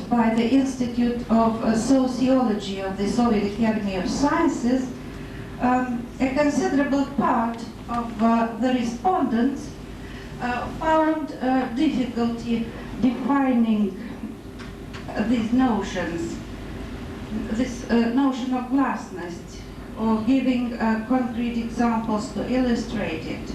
by the Institute of Sociology of the Soviet Academy of Sciences, a considerable part of the respondents found difficulty defining these notions, this notion of glasnost, or giving concrete examples to illustrate it.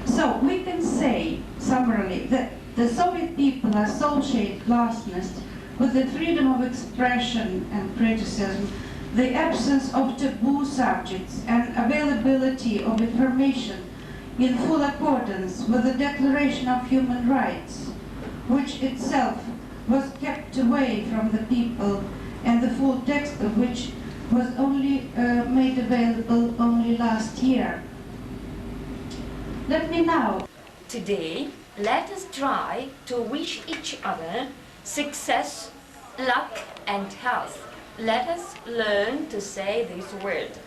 So we can say, summarily, that the Soviet people associate glasnost with the freedom of expression and criticism, the absence of taboo subjects, and availability of information in full accordance with the Declaration of Human Rights, which itself was kept away from the people, and the full text of which was only made available only last year. Let me now. Today, let us try to wish each other success, luck, and health. Let us learn to say this word.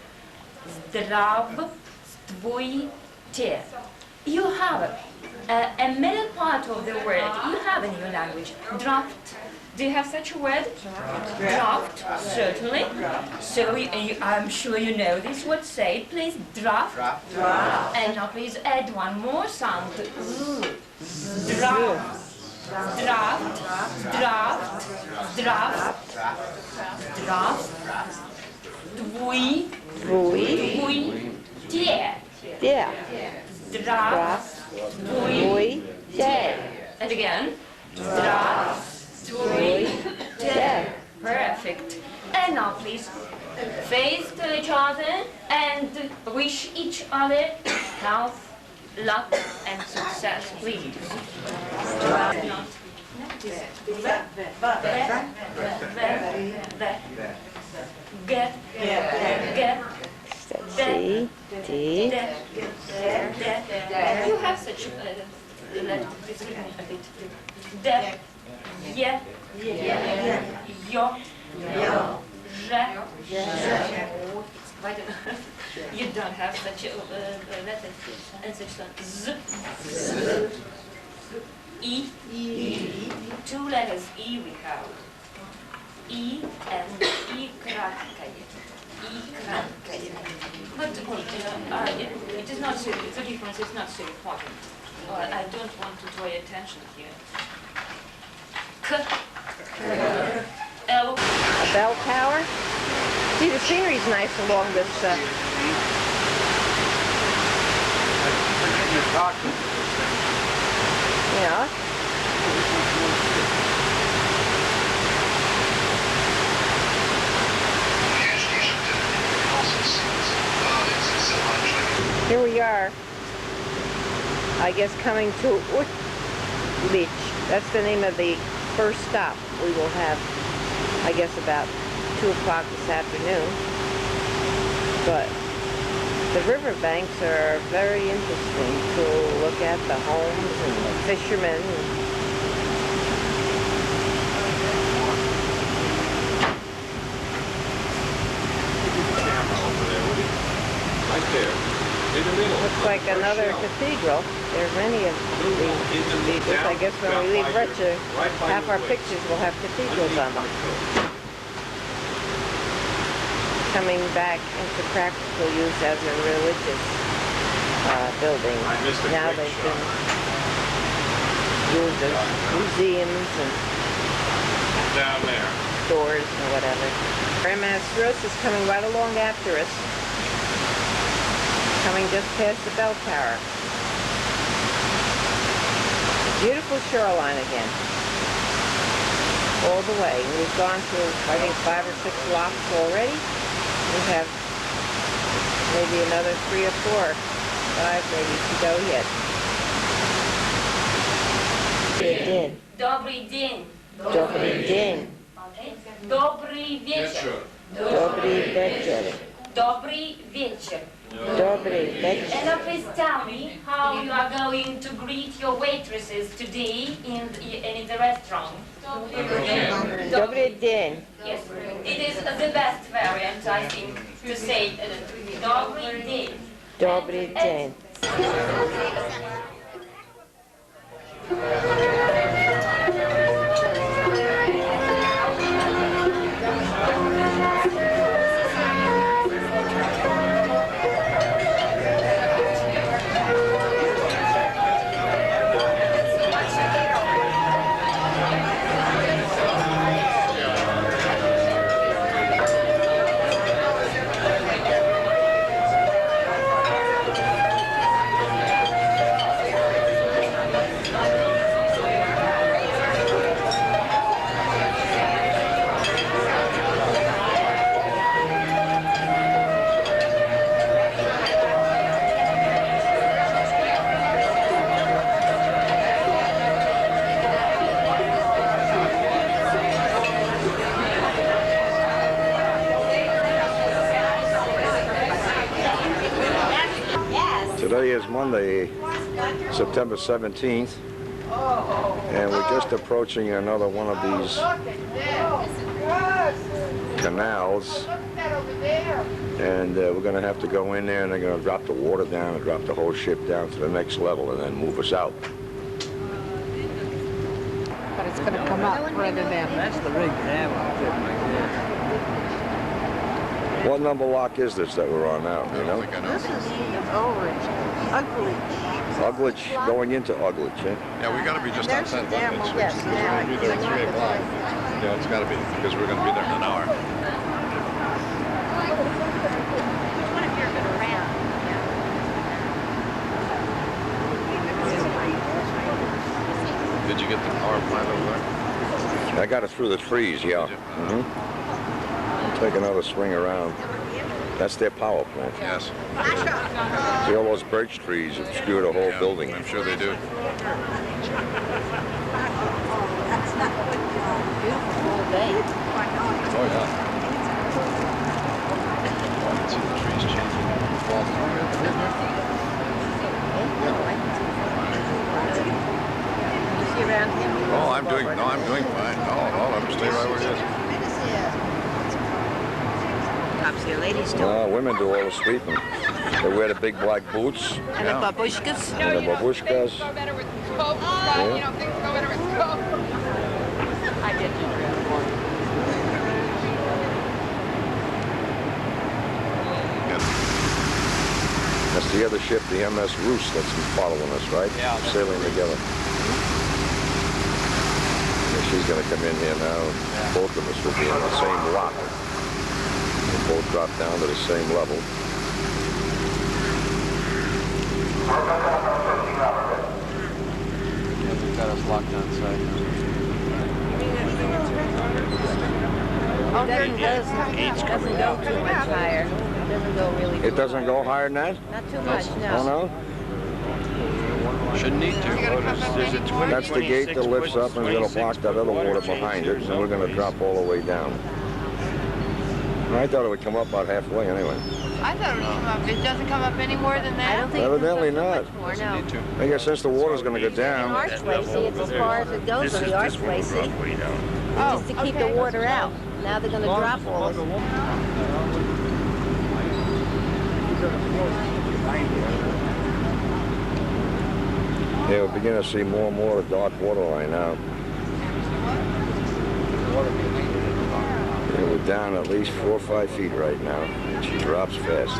Здравствуйте. You have a middle part of the word. You have in your language. Draft. Do you have such a word? Draft, certainly. So I'm sure you know this word. Say it, please. Draft. And now please add one more sound. Draft. Draft. Draft. Draft. Draft. Двуйте. Здравствуйте. And again. Здравствуйте. Perfect. And now please face to each other and wish each other health, luck, and success, please. Get. You have such a letter. Please give me a bit. You don't have such a letter and such one. Z. E. Two letters E we have. E and E краткое. But it is not so, the difference is not so important. I don't want to draw your attention here. K. L. A bell tower. See, the scenery's nice along this. Yeah. Here we are, I guess, coming to Beach. That's the name of the first stop we will have, I guess, about 2 o'clock this afternoon. But the riverbanks are very interesting to look at, the homes and the fishermen. Right there, in the middle. Looks like another cathedral. There are many of these cathedrals. I guess when we leave Russia, half our pictures will have cathedrals on them. Coming back into practical use as a religious building. Now they've been used as museums and down there. stores and whatever. Grandmaster is coming right along after us. Coming just past the bell tower. Beautiful shoreline again. All the way. We've gone through, I think, 5 or 6 locks already. We have maybe another 3 or 4, 5 maybe to go yet. Добрый день. Добрый день. Добрый вечер. Добрый вечер. Добрый вечер. Добрый вечер. And now please tell me how you are going to greet your waitresses today in the restaurant. Добрый день. Yes, it is the best variant, I think, to say Добрый день. Добрый день. is Monday, September 17th, and we're just approaching another one of these canals, and we're going to have to go in there, and they're going to drop the water down and drop the whole ship down to the next level and then move us out. But it's going to come up rather than... That's the rig to have on it like this. What number lock is this that we're on now, you know? This is Ulrich. Uglich, going into Uglich, eh? Yeah, we got to be just outside London. Yes, It's going to be there at 3 o'clock. Yeah, it's got to be, because we're going to be there in an hour. Did you get the power plant over there? I got it through the trees, yeah. Take another swing around. That's their power plant. Yes. See all those birch trees obscure the whole Yeah, building. I'm sure they do. Beautiful day. Oh, yeah. Oh, I can see the trees changing. Fall through it. You see around him? Oh, I'm doing fine. No, I'm stay right where it is. Topsy ladies do. Women do all the sweeping. They wear the big black boots And the babushkas. and the babushkas. Go better with scope. Yeah. You know, things go better with scope. I did do that one. That's the other ship, the MS Rus, that's following us, right? Yeah. Sailing together. Yeah, she's going to come in here now. Yeah. Both of us will be on the same lock. We'll both drop down to the same level. Yeah, they've got us locked outside. Oh, it doesn't go too much higher. It doesn't go really It doesn't go higher than that? Not too much, Oh, no. no? Shouldn't need to. There's a 20, That's the gate that 26, lifts up and it's going to block that other water 26 behind it, and we're going to degrees. drop all the way down. I thought it would come up about halfway anyway. I thought it would come up. It doesn't come up any more than I that? don't think Evidently it goes up not. too much more, Doesn't no. need to. I guess since the water's going to go The down, archway, see, it's as far as it goes on the archway, see? Just to keep the water out. Now they're going to drop all this. yeah, we're beginning to see more and more of the dark water line now. Yeah, we're down at least 4 or 5 feet right now. She drops fast.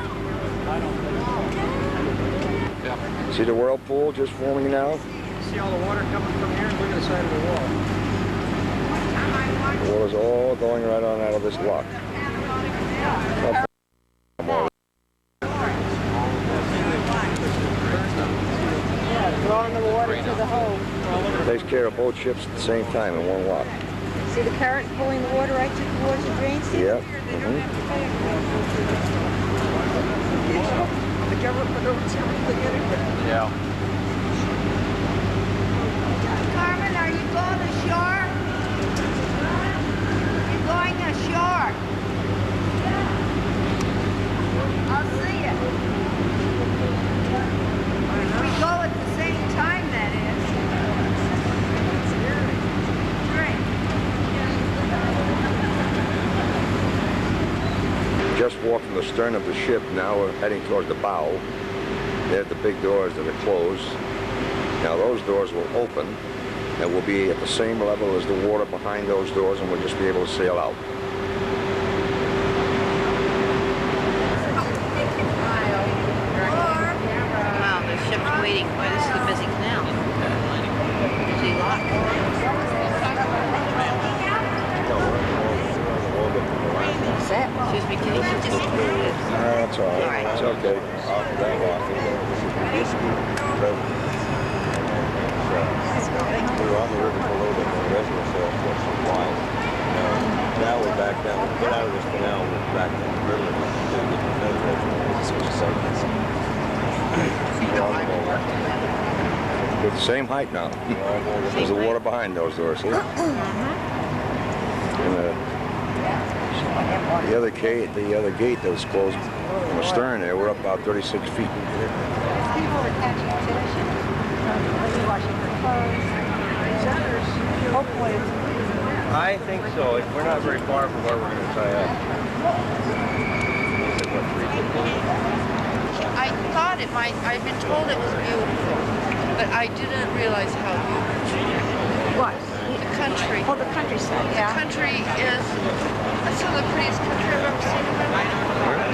Yeah. See the whirlpool just forming now? See all the water coming from here? Look at the side of the wall. The water's all going right on out of this lock. Yeah, drawing the water to the hole. Takes care of both ships at the same time in one lock. See the current pulling the water right towards the drain, see? Yeah. Yeah. Carmen, are you going ashore? You're going ashore. I'll see you. If we go at the same time, that is. Great. Just walked from the stern of the ship, now we're heading towards the bow. There's the big doors that are closed. Now those doors will open and we'll be at the same level as the water behind those doors, and we'll just be able to sail out. Wow, the ship's waiting. Boy, this is a busy canal. Busy lock. What's that? Excuse me, can you just... That's all right. It's okay. That lock. We were on the river for a little bit when the reservoir cells got some wide. Now we're back down. We get out of this canal, we're back down the river to get the feather reservoir. This is what We're the same height now. There's the water behind those doors, see? And the other gate that was closed from the stern there, we're up about 36 feet. people are catching fish and maybe washing their clothes. Hopefully. I think so. We're not very far from where we're going to tie up. I thought it might, I've been told it was beautiful, but I didn't realize how beautiful. What? The country. Oh, the countryside, The yeah. country is, that's some of the prettiest country I've ever seen in my life.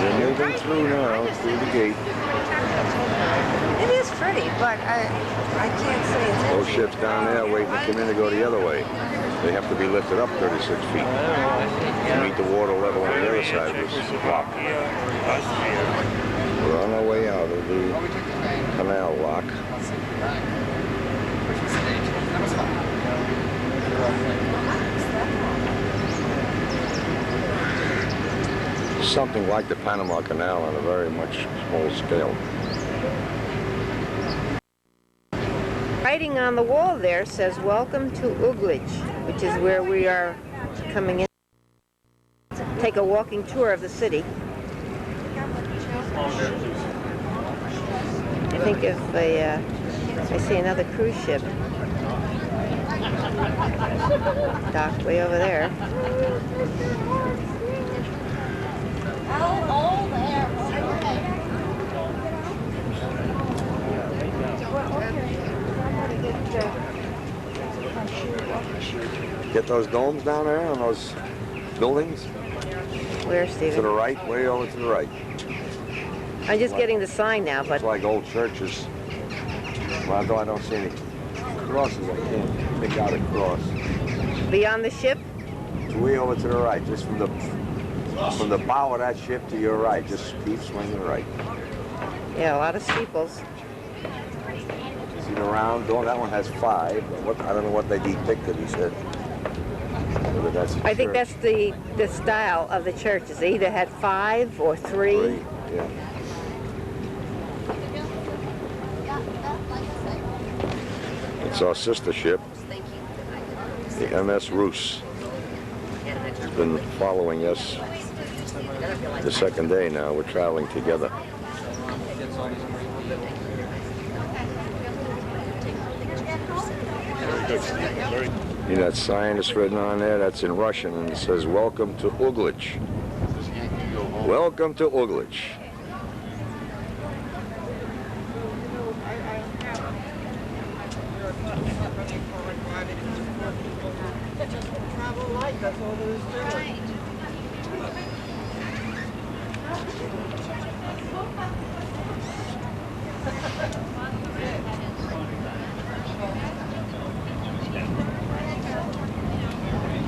They're moving through now, through the gate. It is pretty, but I can't say it's Those ships down there waiting to come in to go the other way. They have to be lifted up 36 feet to meet the water level on the other side of this lock. We're on our way out of the canal lock. Something like the Panama Canal on a very much small scale. Writing on the wall there says, "Welcome to Uglitch," which is where we are coming in. Take a walking tour of the city. I think if I see another cruise ship docked way over there. Get those domes down there on those buildings? Where, To Stephen? the right, way over to the right. I'm just getting the sign now, but It's like old churches. Well, although I don't see any crosses, I can't pick out a cross. beyond the ship? It's way over to the right, just from the bow of that ship to your right. Just keep swinging right. Yeah, a lot of steeples. See the round door? That one has 5. I don't know what they depicted, he said. Whether that's a I think church. that's the style of the churches. They either had 5 or 3. Yeah. It's our sister ship, the MS Rus. It's been following us the second day now. We're traveling together. See that sign that's written on there? That's in Russian, and it says, "Welcome to Uglitch." Welcome to Uglitch.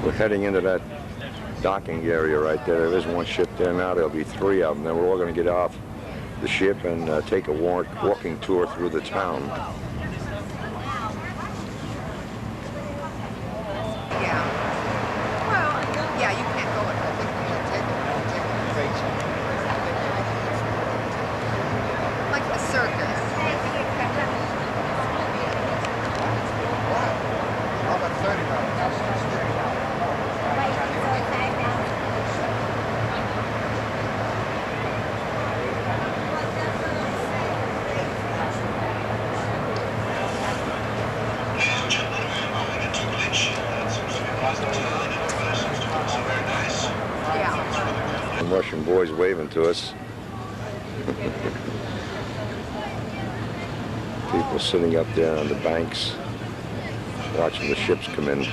We're heading into that docking area right there. There is one ship there now. There'll be 3 of them. Then we're all going to get off the ship and take a walking tour through the town. Yeah. Well, yeah, you can't go in. I think we should take it. Like the circus. How about 30 Some Russian boys waving to us. People sitting up there on the banks, watching the ships come in.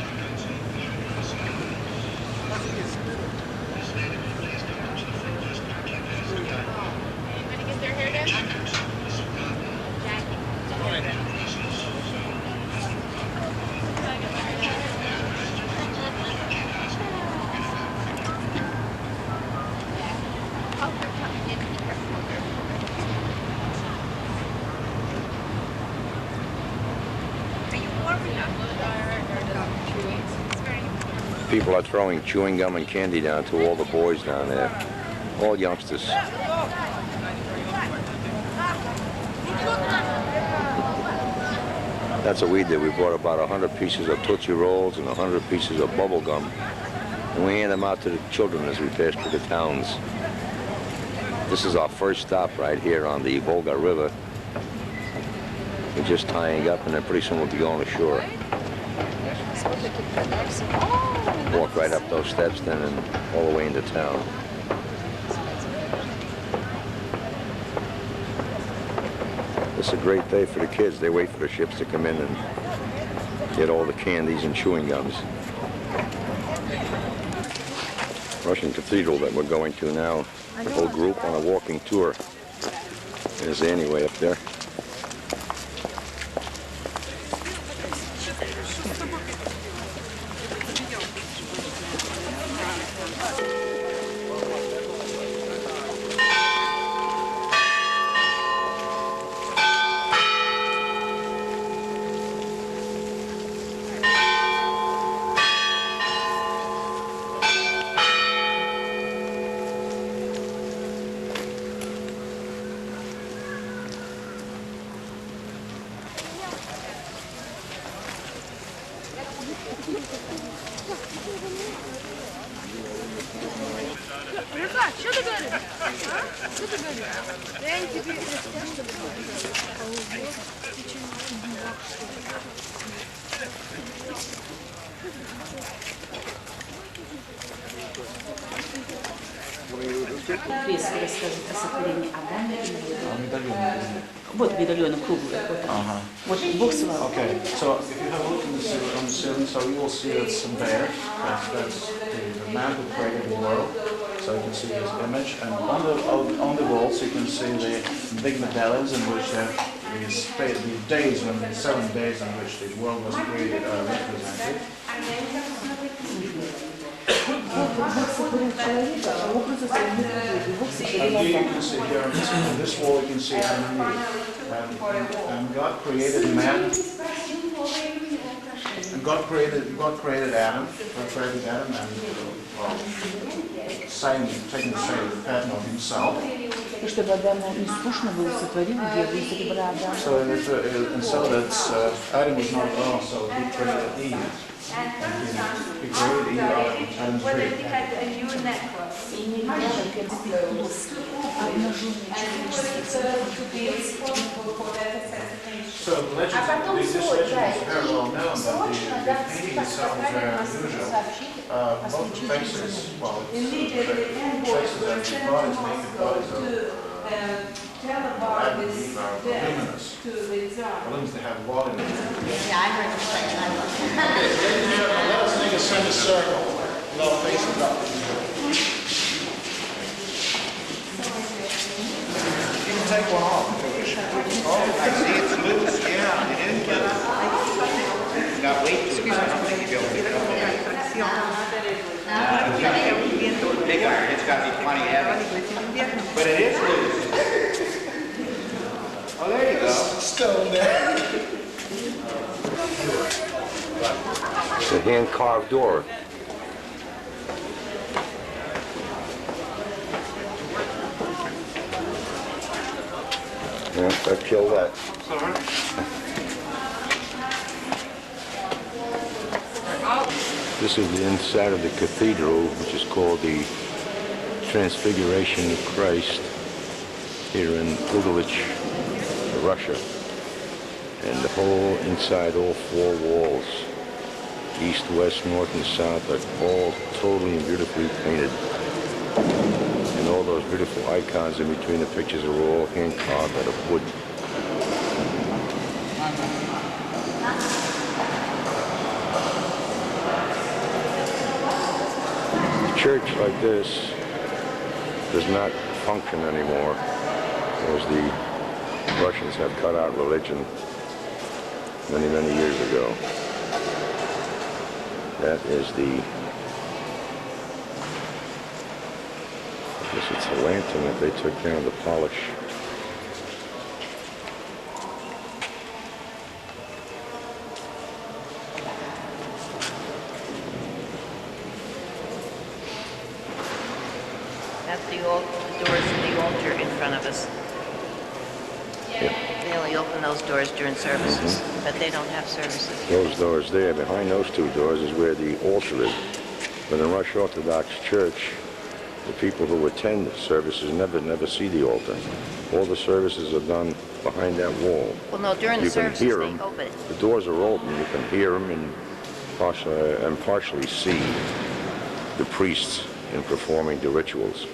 People are throwing chewing gum and candy down to all the boys down there. All youngsters. That's what we did. We bought about 100 pieces of Tootsie Rolls and 100 pieces of bubble gum. And we hand them out to the children as we pass through the towns. This is our first stop right here on the Volga River. We're just tying up, and then pretty soon we'll be going ashore. Walk right up those steps then and all the way into town. It's a great day for the kids. They wait for the ships to come in and get all the candies and chewing gums. Russian Cathedral that we're going to now, the whole group on a walking tour. There's Annie up there. Рассказывает о сотворении Адама и Евы. Вот медальоны круглые. Вот Бог славы. Okay, so if you have a look in the ceiling, so you will see that's some bear. That's the man who created the world. So you can see his image, and on the walls you can see the big medallions in which the days, when the 7 days in which the world was created are represented. And here you can see here on this wall you can see Adam and Eve. And God created man. And God created Adam. God created Adam and taking the same pattern of himself. И чтобы Адаму не скучно было, сотворил Еву из ребра Адама. And so that Adam was not alone, so he created Eve. He created Eve out of Adam's rib. So the legend, this legend is very well known, but the painting itself is very unusual. Both the faces, well, the faces of the bodies, naked bodies of Adam and Eve are voluminous. Voluminous, they have water in them. Yeah, I heard the question. I love it. Okay, ladies and gentlemen, let us make a semicircle with our faces up. You can take one off if you wish. Oh, I see it's loose. Yeah, it is loose. It's got weight to it. I don't think you'll be able to pick it up. It's got to be plenty heavy. But it is loose. Oh, there you go. Stone there. It's a hand-carved door. Yeah, that killed that. This is the inside of the cathedral, which is called the Transfiguration of Christ, here in Ugalich, Russia. And the whole inside, all 4 walls, east, west, north, and south, are all totally and beautifully painted. And all those beautiful icons in between the pictures are all hand-carved out of wood. A church like this does not function anymore, as the Russians have cut out religion many, many years ago. That is the, I guess it's a lantern that they took down to polish. That's the doors to the altar in front of us. Yeah. They only open those doors during services, but they don't have services. Those doors there, behind those 2 doors is where the altar is. But in the Russian Orthodox Church, The people who attend the services never see the altar. All the services are done behind that wall. Well, no, during the You can services hear they them. open it. The doors are open. You can hear them and partially see the priests in performing the rituals.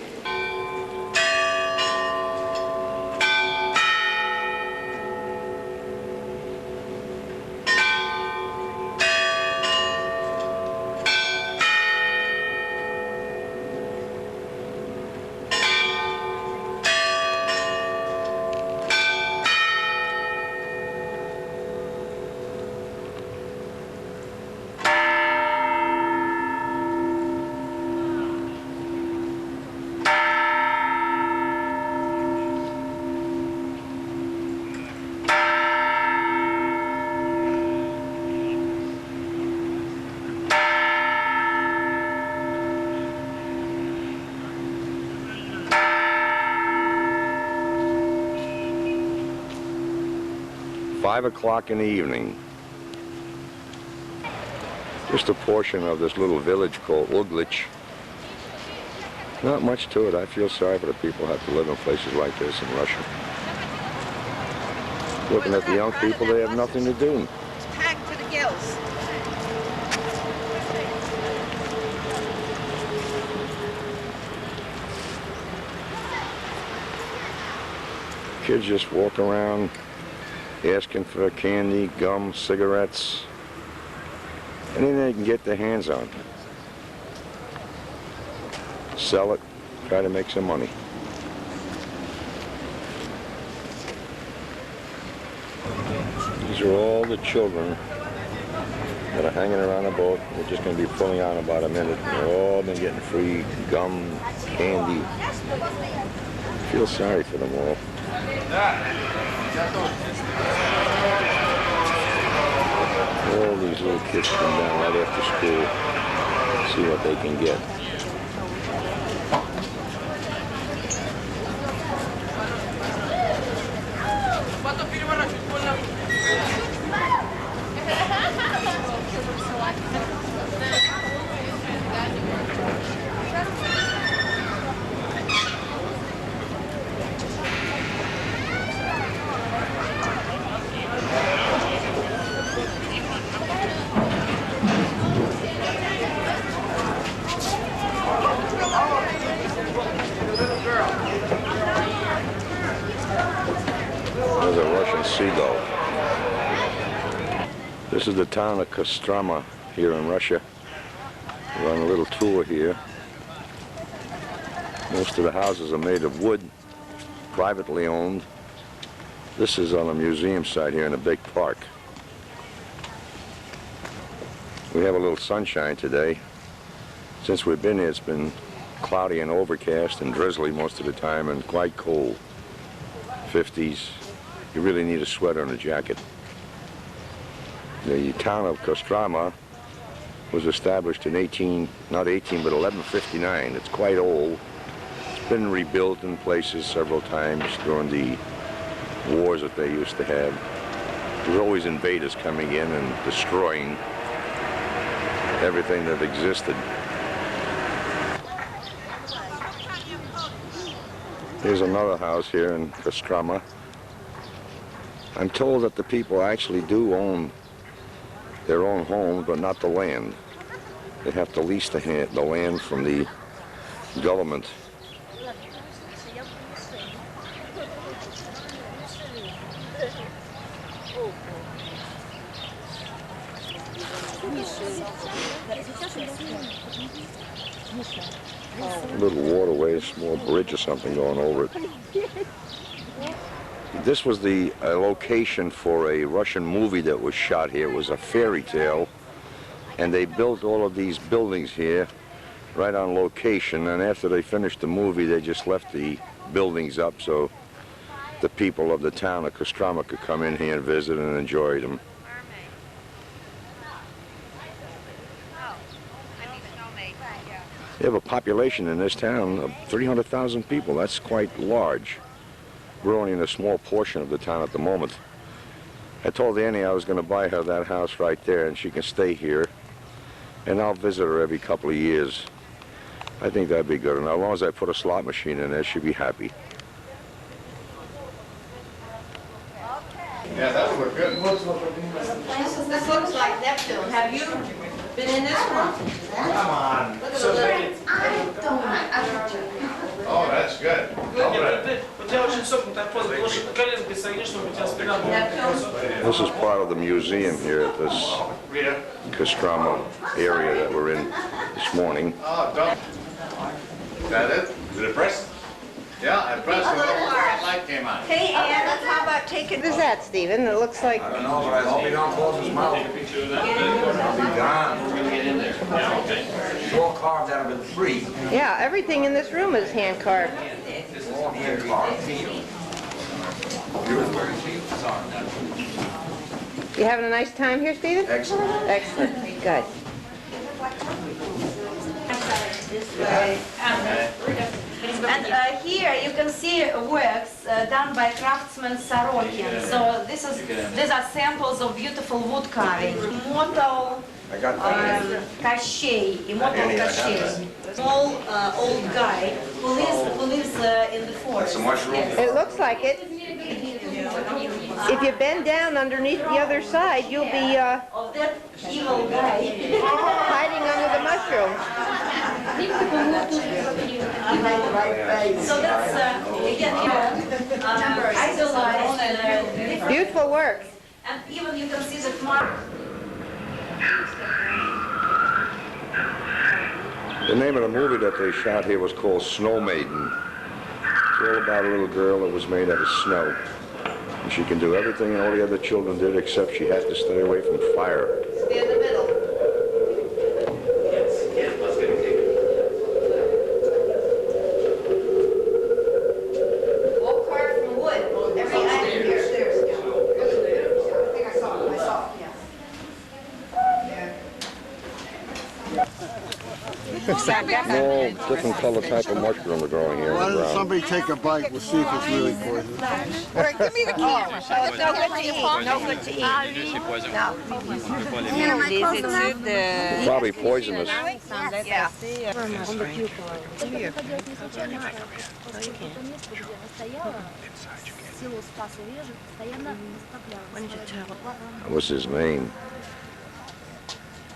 "5 o'clock in the evening." Just a portion of this little village called Uglitch. Not much to it. I feel sorry for the people who have to live in places like this in Russia. Looking at the young people, they have nothing to do. It's packed to the gills. Kids just walk around asking for candy, gum, cigarettes, anything they can get their hands on. Sell it, try to make some money. These are all the children that are hanging around the boat. They're just going to be pulling out in about a minute. They've all been getting free gum, candy. I feel sorry for them all. All these little kids come down right after school, see what they can get. There's a Russian seagull. This is the town of Kostroma here in Russia. We're on a little tour here. Most of the houses are made of wood, privately owned. This is on a museum site here in a big park. We have a little sunshine today. Since we've been here, it's been cloudy and overcast and drizzly most of the time and quite cold. 50s. You really need a sweater and a jacket. The town of Kostroma was established in 1159. It's quite old. It's been rebuilt in places several times during the wars that they used to have. There were always invaders coming in and destroying everything that existed. Here's another house here in Kostroma. I'm told that the people actually do own their own home, but not the land. They have to lease the land from the government. A little waterway, a small bridge or something going over it. This was the location for a Russian movie that was shot here. It was a fairy tale, and they built all of these buildings here right on location, and after they finished the movie, they just left the buildings up so the people of the town of Kostroma could come in here and visit and enjoy them. They have a population in this town of 300,000 people. That's quite large. We're only in a small portion of the town at the moment. I told Annie I was going to buy her that house right there, and she can stay here. And I'll visit her every couple of years. I think that'd be good. And as long as I put a slot machine in there, she'd be happy. Yeah, that would look good. This looks like Neptune. Have you been in this one? Come on. Look at the little... Oh, that's good. This is part of the museum here at this Kostroma area that we're in this morning. Oh, don't. Is that it? Is it a press? Yeah, I pressed it. The light came on. Hey, Anna, how about taking... What is that, Stephen? It looks like... I don't know, but I hope he don't close his mouth. I'll be gone. It's all carved out of a tree. Yeah, everything in this room is hand carved. All hand carved. You having a nice time here, Stephen? Excellent. Excellent. Good. This way. And here you can see works done by craftsman Sorokin. So these are samples of beautiful wood carving. Immortal Kashey, small old guy who lives in the forest. Yes. It looks like it. If you bend down underneath the other side, you'll be Of that evil guy. hiding under the mushroom. So that's again isolated. Beautiful work. And even you can see the mark. The name of the movie that they shot here was called Snow Maiden. It's all about a little girl that was made out of snow. And she can do everything all the other children did, except she had to stay away from fire. Stay in the middle. All carved from wood. Every item here. I think I saw it. All different color type of mushroom are growing here in Why the doesn't ground. somebody take a bite? We'll see if it's really poisonous. All right, give me the camera. It's no good to eat. No good to eat. No. Probably poisonous. Yeah. What was his name?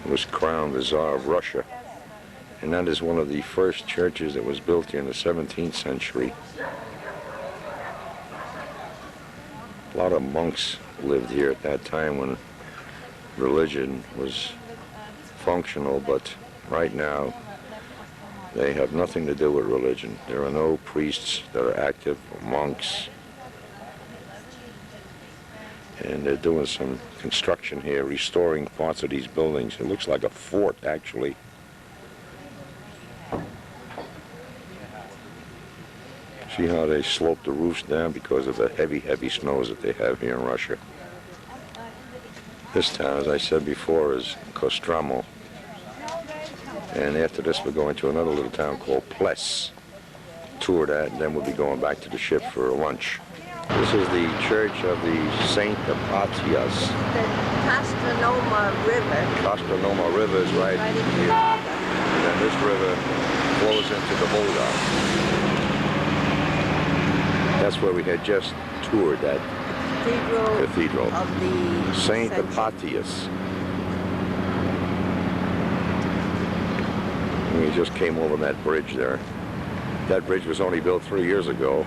He was Crown Vizier of Russia. And that is one of the first churches that was built here in the 17th century. A lot of monks lived here at that time when religion was functional, but right now they have nothing to do with religion. There are no priests that are active, or monks. And they're doing some construction here, restoring parts of these buildings. It looks like a fort, actually. See how they slope the roofs down because of the heavy, heavy snows that they have here in Russia. This town, as I said before, is Kostroma. And after this, we're going to another little town called Ples. Tour that, and then we'll be going back to the ship for lunch. This is the church of the Saint Apatias. The Kostroma River. Kostroma River is right here. And then this river flows into the Volga. That's where we had just toured that cathedral. Of the Saint Apatias. We just came over that bridge there. That bridge was only built 3 years ago.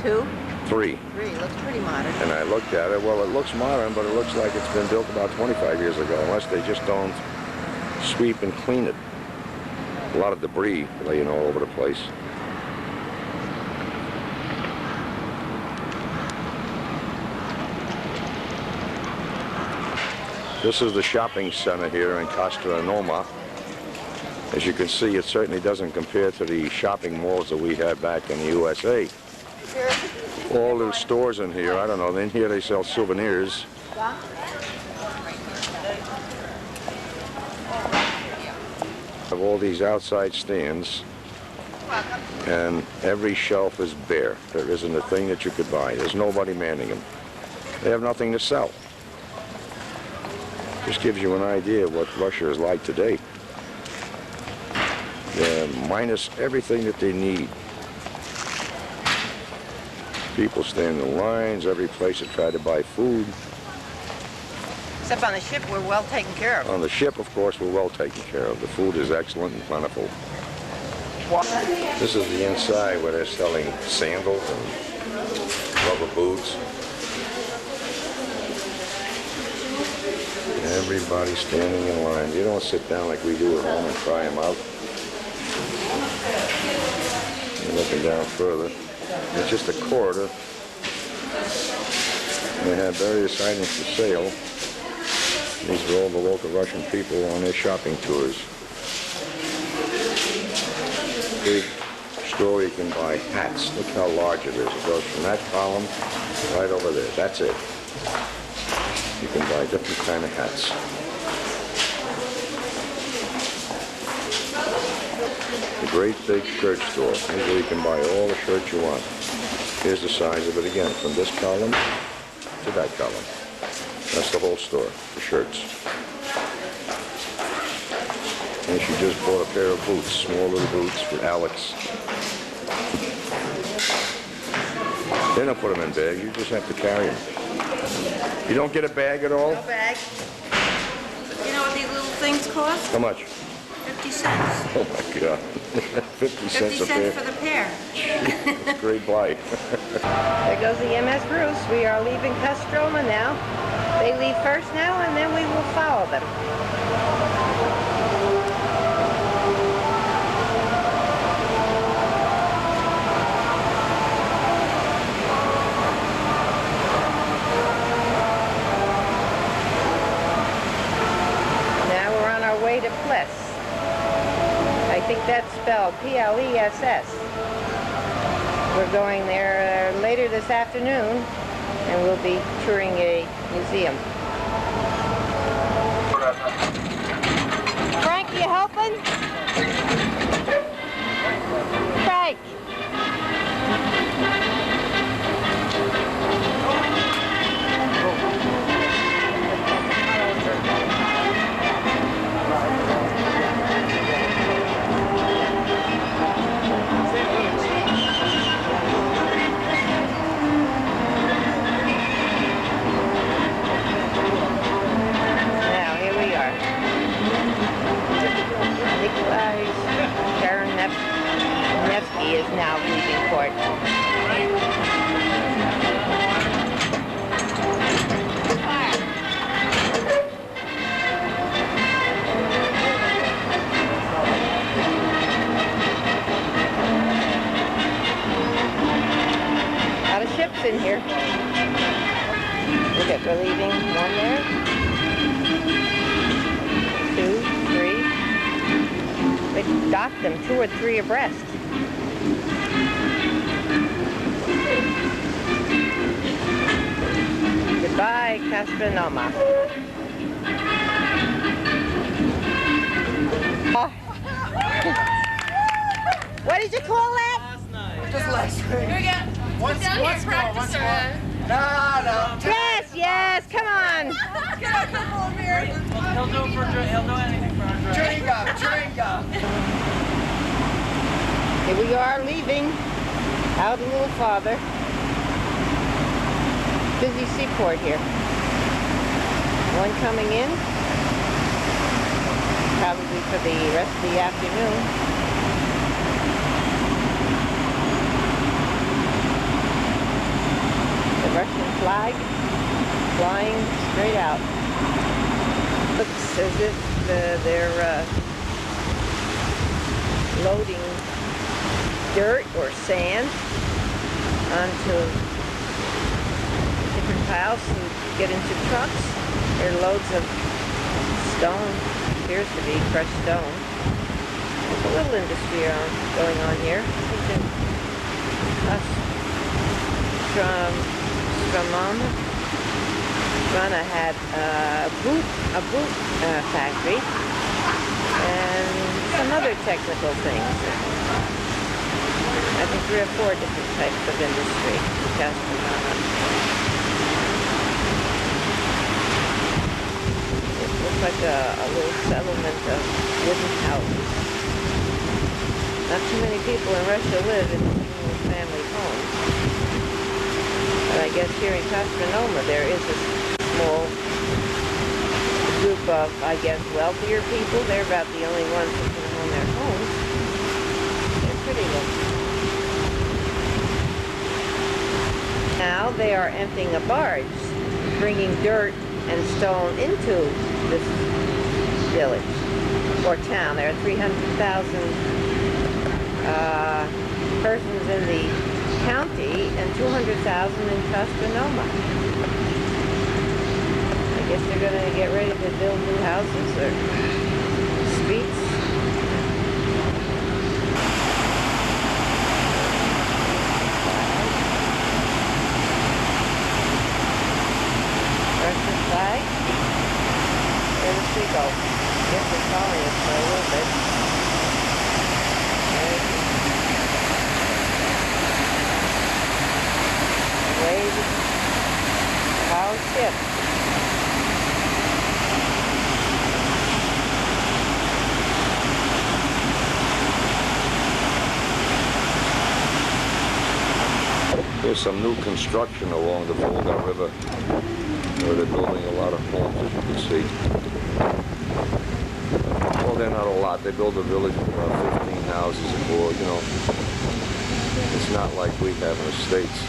2? 3. 3. Looks pretty modern. And I looked at it. Well, it looks modern, but it looks like it's been built about 25 years ago, unless they just don't sweep and clean it. A lot of debris laying all over the place. This is the shopping center here in Kostroma. As you can see, it certainly doesn't compare to the shopping malls that we had back in the USA. All little stores in here, I don't know, in here they sell souvenirs. Have all these outside stands, and every shelf is bare. There isn't a thing that you could buy. There's nobody manning them. They have nothing to sell. Just gives you an idea of what Russia is like today. The minus everything that they need. People stand in lines every place to try to buy food. Except on the ship, we're well taken care of. On the ship, of course, we're well taken care of. The food is excellent and plentiful. This is the inside where they're selling sandals and rubber boots. Everybody's standing in line. You don't sit down like we do at home and try them out. You're looking down further. It's just a corridor. They have various items for sale. These are all the local Russian people on their shopping tours. Big store, you can buy hats. Look how large it is. It goes from that column right over there. That's it. You can buy different kind of hats. A great big shirt store. Here's where you can buy all the shirts you want. Here's the size of it again, from this column to that column. That's the whole store, the shirts. And she just bought a pair of boots, small little boots for Alex. They don't put them in bags, you just have to carry them. You don't get a bag at all? No bag. You know what these little things cost? How much? 50 cents. Oh my God. 50 cents a 50 pair. cents for the pair. That's great buy. There goes the MS Bruce. We are leaving Kostroma now. They leave first now, and then we will follow them. Now we're on our way to Pless. I think that's spelled P-L-E-S-S. We're going there later this afternoon, and we'll be touring a museum. Frank, you helping? Frank! Nevsky is now leaving port. A lot of ships in here. Look at, we're leaving one there. 2, 3. They docked them 2 or 3 abreast. Goodbye, Kostroma. Oh. What did you call that? Just last night. Here we go. Once more. No. Yes, yes, come on. Get a couple of Americans. He'll do anything for our drive. Chewing gum. Here we are leaving out a little farther. Busy seaport here. One coming in, probably for the rest of the afternoon. The Russian flag flying straight out. Looks as if they're loading dirt or sand onto different piles to get into trucks. There are loads of stone, appears to be crushed stone. There's a little industry going on here. Strana had a boot factory and some other technical things. I think 3 or 4 different types of industry in Kostroma. It looks like a little settlement of wooden houses. Not too many people in Russia live in family homes. But I guess here in Kostanoma there is a small group of, I guess, wealthier people. They're about the only ones who can own their homes. They're pretty lucky. Now they are emptying a barge, bringing dirt and stone into this village or town. There are 300,000 persons in the county and 200,000 in Kostanoma. I guess they're going to get ready to build new houses or streets. Russian flag. There the seagull. I guess they're following us for a little bit. Wave our ship. There's some new construction along the Volga River where they're building a lot of homes, as you can see. Well, they're not a lot. They build a village with about 15 houses and more, you know. It's not like we have in the States.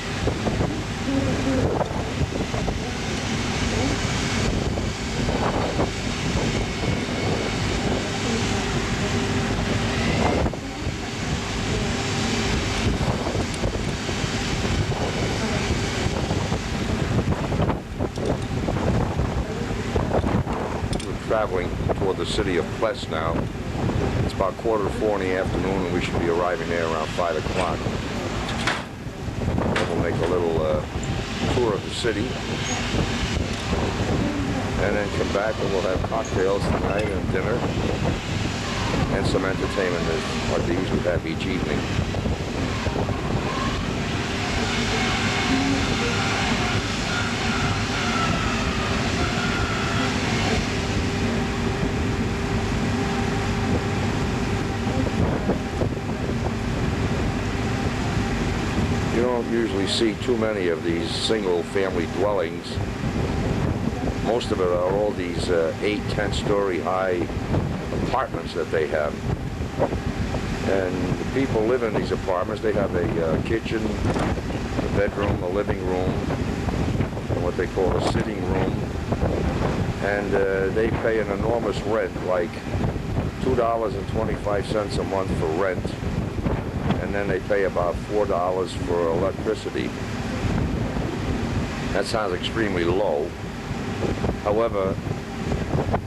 Traveling toward the city of Ples now. It's about 3:45 in the afternoon and we should be arriving there around 5 o'clock. Then we'll make a little tour of the city and then come back and we'll have cocktails tonight and dinner and some entertainment as what they usually have each evening. You don't usually see too many of these single-family dwellings. Most of it are all these 8, 10-story high apartments that they have. And the people live in these apartments. They have a kitchen, a bedroom, a living room, and what they call a sitting room. And they pay an enormous rent, like $2.25 a month for rent. And then they pay about $4 for electricity. That sounds extremely low. However,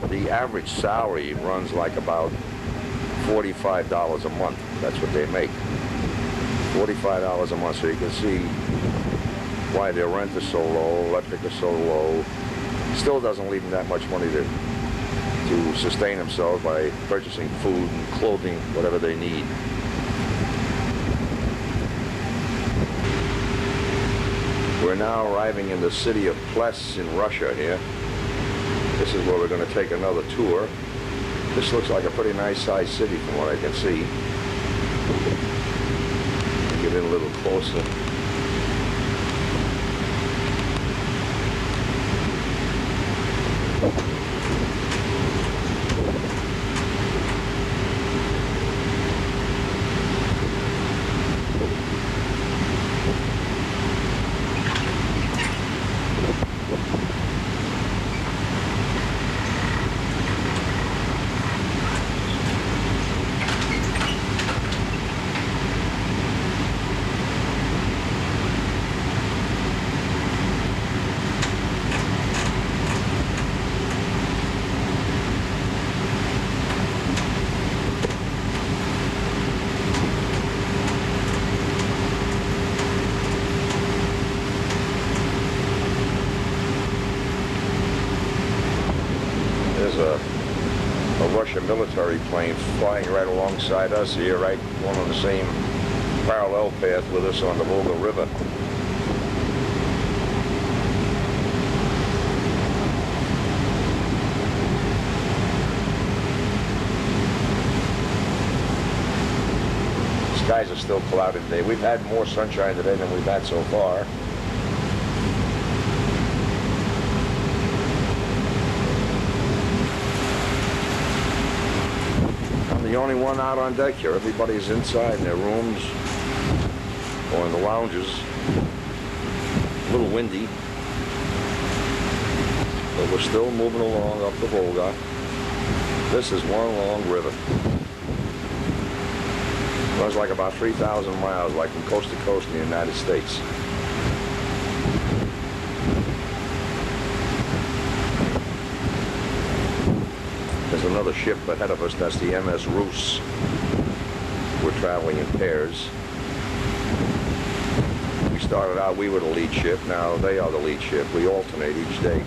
the average salary runs like about $45 a month. That's what they make. $45 a month, so you can see why their rent is so low, electric is so low. Still doesn't leave them that much money to sustain themselves by purchasing food and clothing, whatever they need. We're now arriving in the city of Ples in Russia here. This is where we're going to take another tour. This looks like a pretty nice sized city from what I can see. Get in a little closer. A Russian military plane flying right alongside us here, right one on the same parallel path with us on the Volga River. skies are still clouded today. We've had more sunshine today than we've had so far. I'm the only one out on deck here. Everybody's inside in their rooms or in the lounges. A little windy, but we're still moving along up the Volga. This is one long river. Runs like about 3,000 miles, like from coast to coast in the United States. There's another ship ahead of us. That's the MS Rus. We're traveling in pairs. We started out, we were the lead ship. Now they are the lead ship. We alternate each day.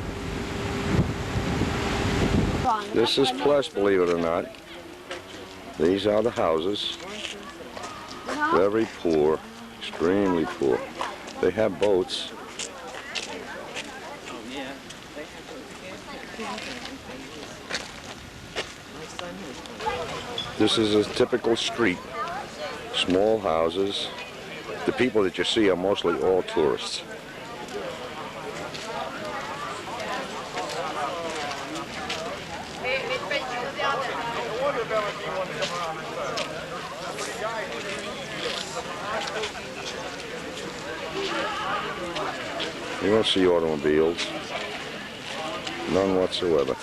This is plush, believe it or not. These are the houses. Very poor, extremely poor. They have boats. This is a typical street. Small houses. The people that you see are mostly all tourists. You won't see automobiles. None whatsoever.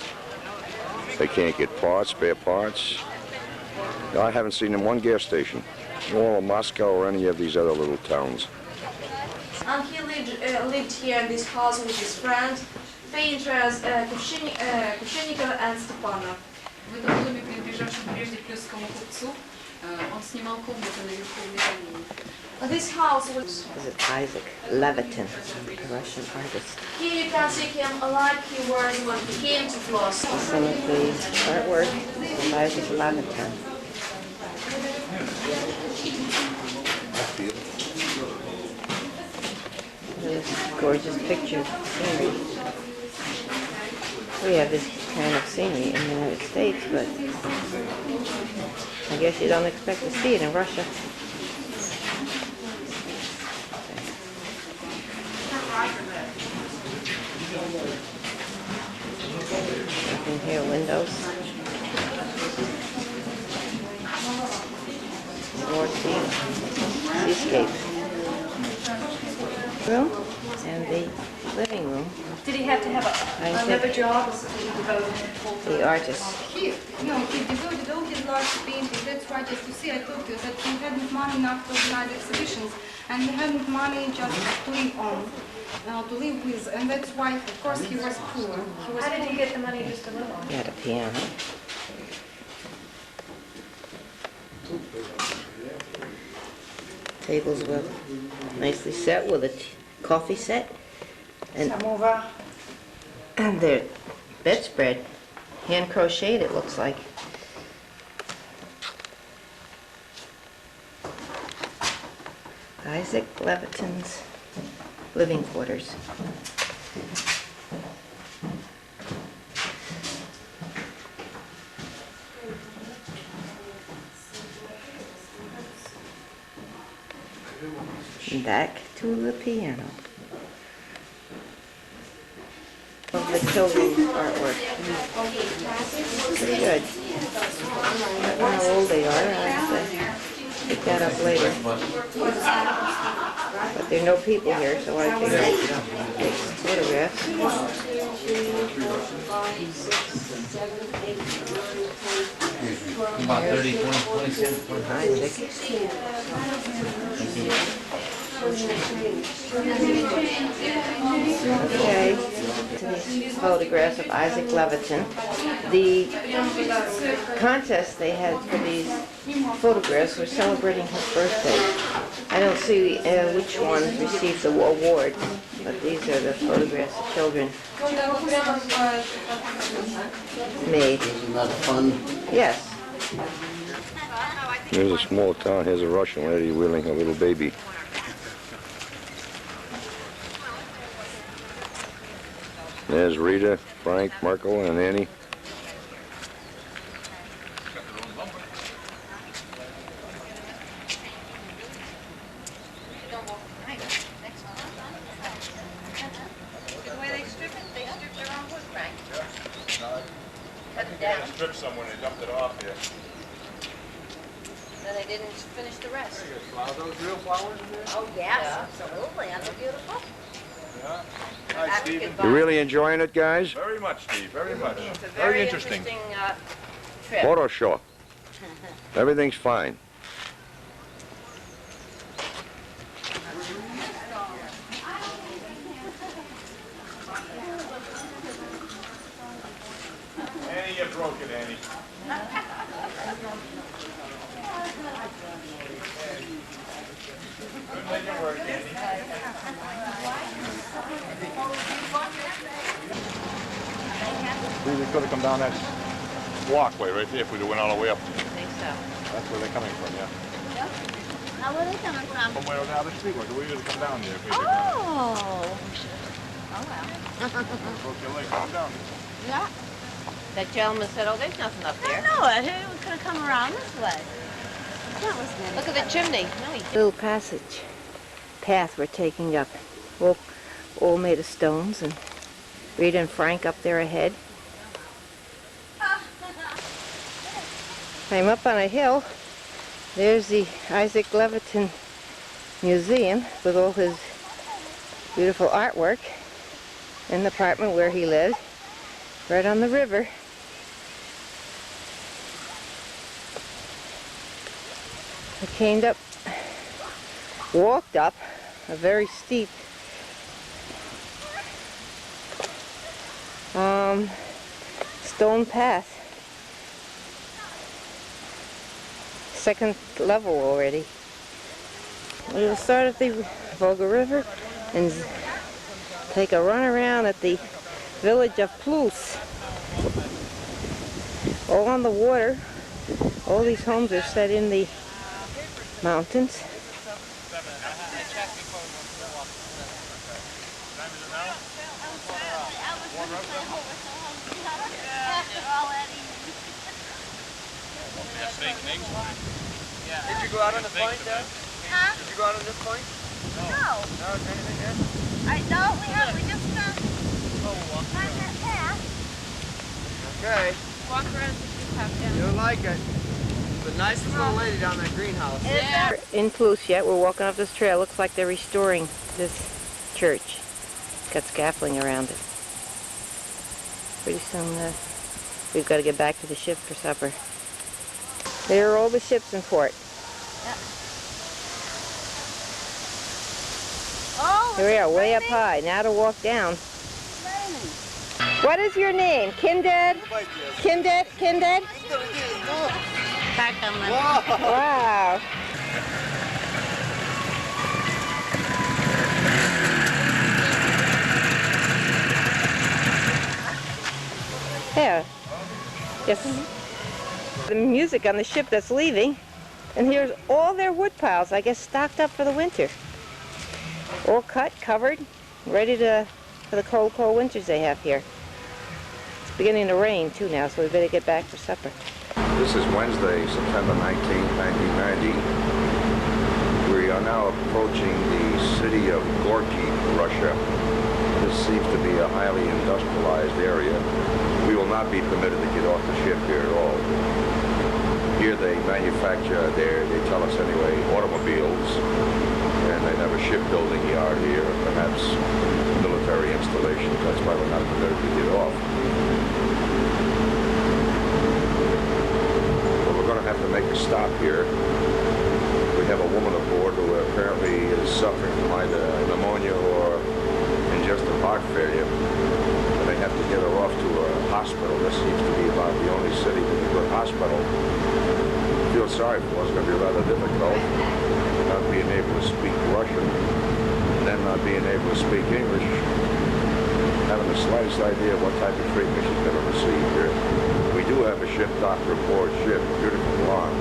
They can't get parts, spare parts. I haven't seen in one gas station. All of Moscow or any of these other little towns. And he lived here in this house with his friend, painters Kuvshennikov and Stepanov. В этом доме, принадлежавшем прежде польскому купцу, он снимал комнату наверху в мезонине. This house was... Is it Isaac Levitin, a Russian artist? Here you can see him like he was when he came to Floss. Some of the artwork of Isaac Levitin. This gorgeous picture scenery. We have this kind of scenery in the United States, but I guess you don't expect to see it in Russia. In here, windows. More seascape. Room and the living room. Did he have to have another job? The artist. He devoted all his life to painting. That's why, just to see, I told you that he hadn't money enough to organize exhibitions, and he hadn't money just to live on, to live with, and that's why, of course, he was poor. How did he get the money just to live on? He had a piano. Tables were nicely set with a coffee set. And their bedspread, hand crocheted, it looks like. Isaac Levitin's living quarters. Back to the piano. Of the children's artwork. Pretty good. I don't know how old they are. I'll have to pick that up later. But there are no people here, so I can take some photographs. About 30, 20, 27, 25. Okay, these photographs of Isaac Levitin. The contest they had for these photographs were celebrating his birthday. I don't see which ones received the award, but these are the photographs of children made. Isn't that fun? Yes. Here's a small town. Here's a Russian lady wheeling a little baby. There's Rita, Frank, Marco, and Annie. strip somewhere and they dumped it off here. Then they didn't finish the rest. Those real flowers in there? Oh, yes, absolutely. Aren't they beautiful? Yeah. Hi, Stephen. You really enjoying it, guys? Very much, Steve. Very much. It's a very interesting trip. Photo show. Everything's fine. Annie, you broke it, Annie. Couldn't make it work, Annie. We could have come down that walkway right there if we went all the way up. I think so. That's where they're coming from, yeah. Now, where are they coming from? From where the other street was. We would have come down there if we Oh! Oh, well. broke your leg. Come down. Yeah. That gentleman said, oh, there's nothing up there. No, we could have come around this way. Look at the chimney. No, little passage, path we're taking up. All made of stones, and Rita and Frank up there ahead. I'm up on a hill. There's the Isaac Leviton Museum with all his beautiful artwork in the apartment where he lived, right on the river. I walked up a very steep stone path. Second level already. We will start at the Volga River and take a run around at the village of Plus. All on the water. All these homes are set in the mountains. Did you go out on the point, Dad? Huh? Did you go out on this point? No. No, is there anything there? We just climbed that path. Okay. Walk around the path down. You'll like it. The nicest little lady down that greenhouse. Yeah. In Plus yet, we're walking up this trail. Looks like they're restoring this church. It's got scaffolding around it. Pretty soon we've got to get back to the ship for supper. There are all the ships in port. Yeah. Oh, Here we are, way up high. Now to walk down. What is your name? Kindad? Kindad? Kindad? Wow. Yeah. Yes. The music on the ship that's leaving. And here's all their wood piles, I guess, stocked up for the winter. All cut, covered, ready for the cold, cold winters they have here. It's beginning to rain, too, now, so we better get back for supper. This is Wednesday, September 19, 1990. We are now approaching the city of Gorky, Russia. This seems to be a highly industrialized area. We will not be permitted to get off the ship here at all. Here they manufacture they tell us anyway, automobiles, and they have a shipbuilding yard here, perhaps military installations. That's why we're not permitted to get off. But we're going to have to make a stop here. We have a woman aboard who apparently is suffering from either pneumonia or congestive heart failure. And they have to get her off to a hospital. This seems to be about the only city with a good hospital. I feel sorry for us. It's going to be rather difficult. Not being able to speak Russian, and then not being able to speak English, having the slightest idea of what type of treatment she's going to receive here. We do have a ship doctor aboard ship, beautiful blonde,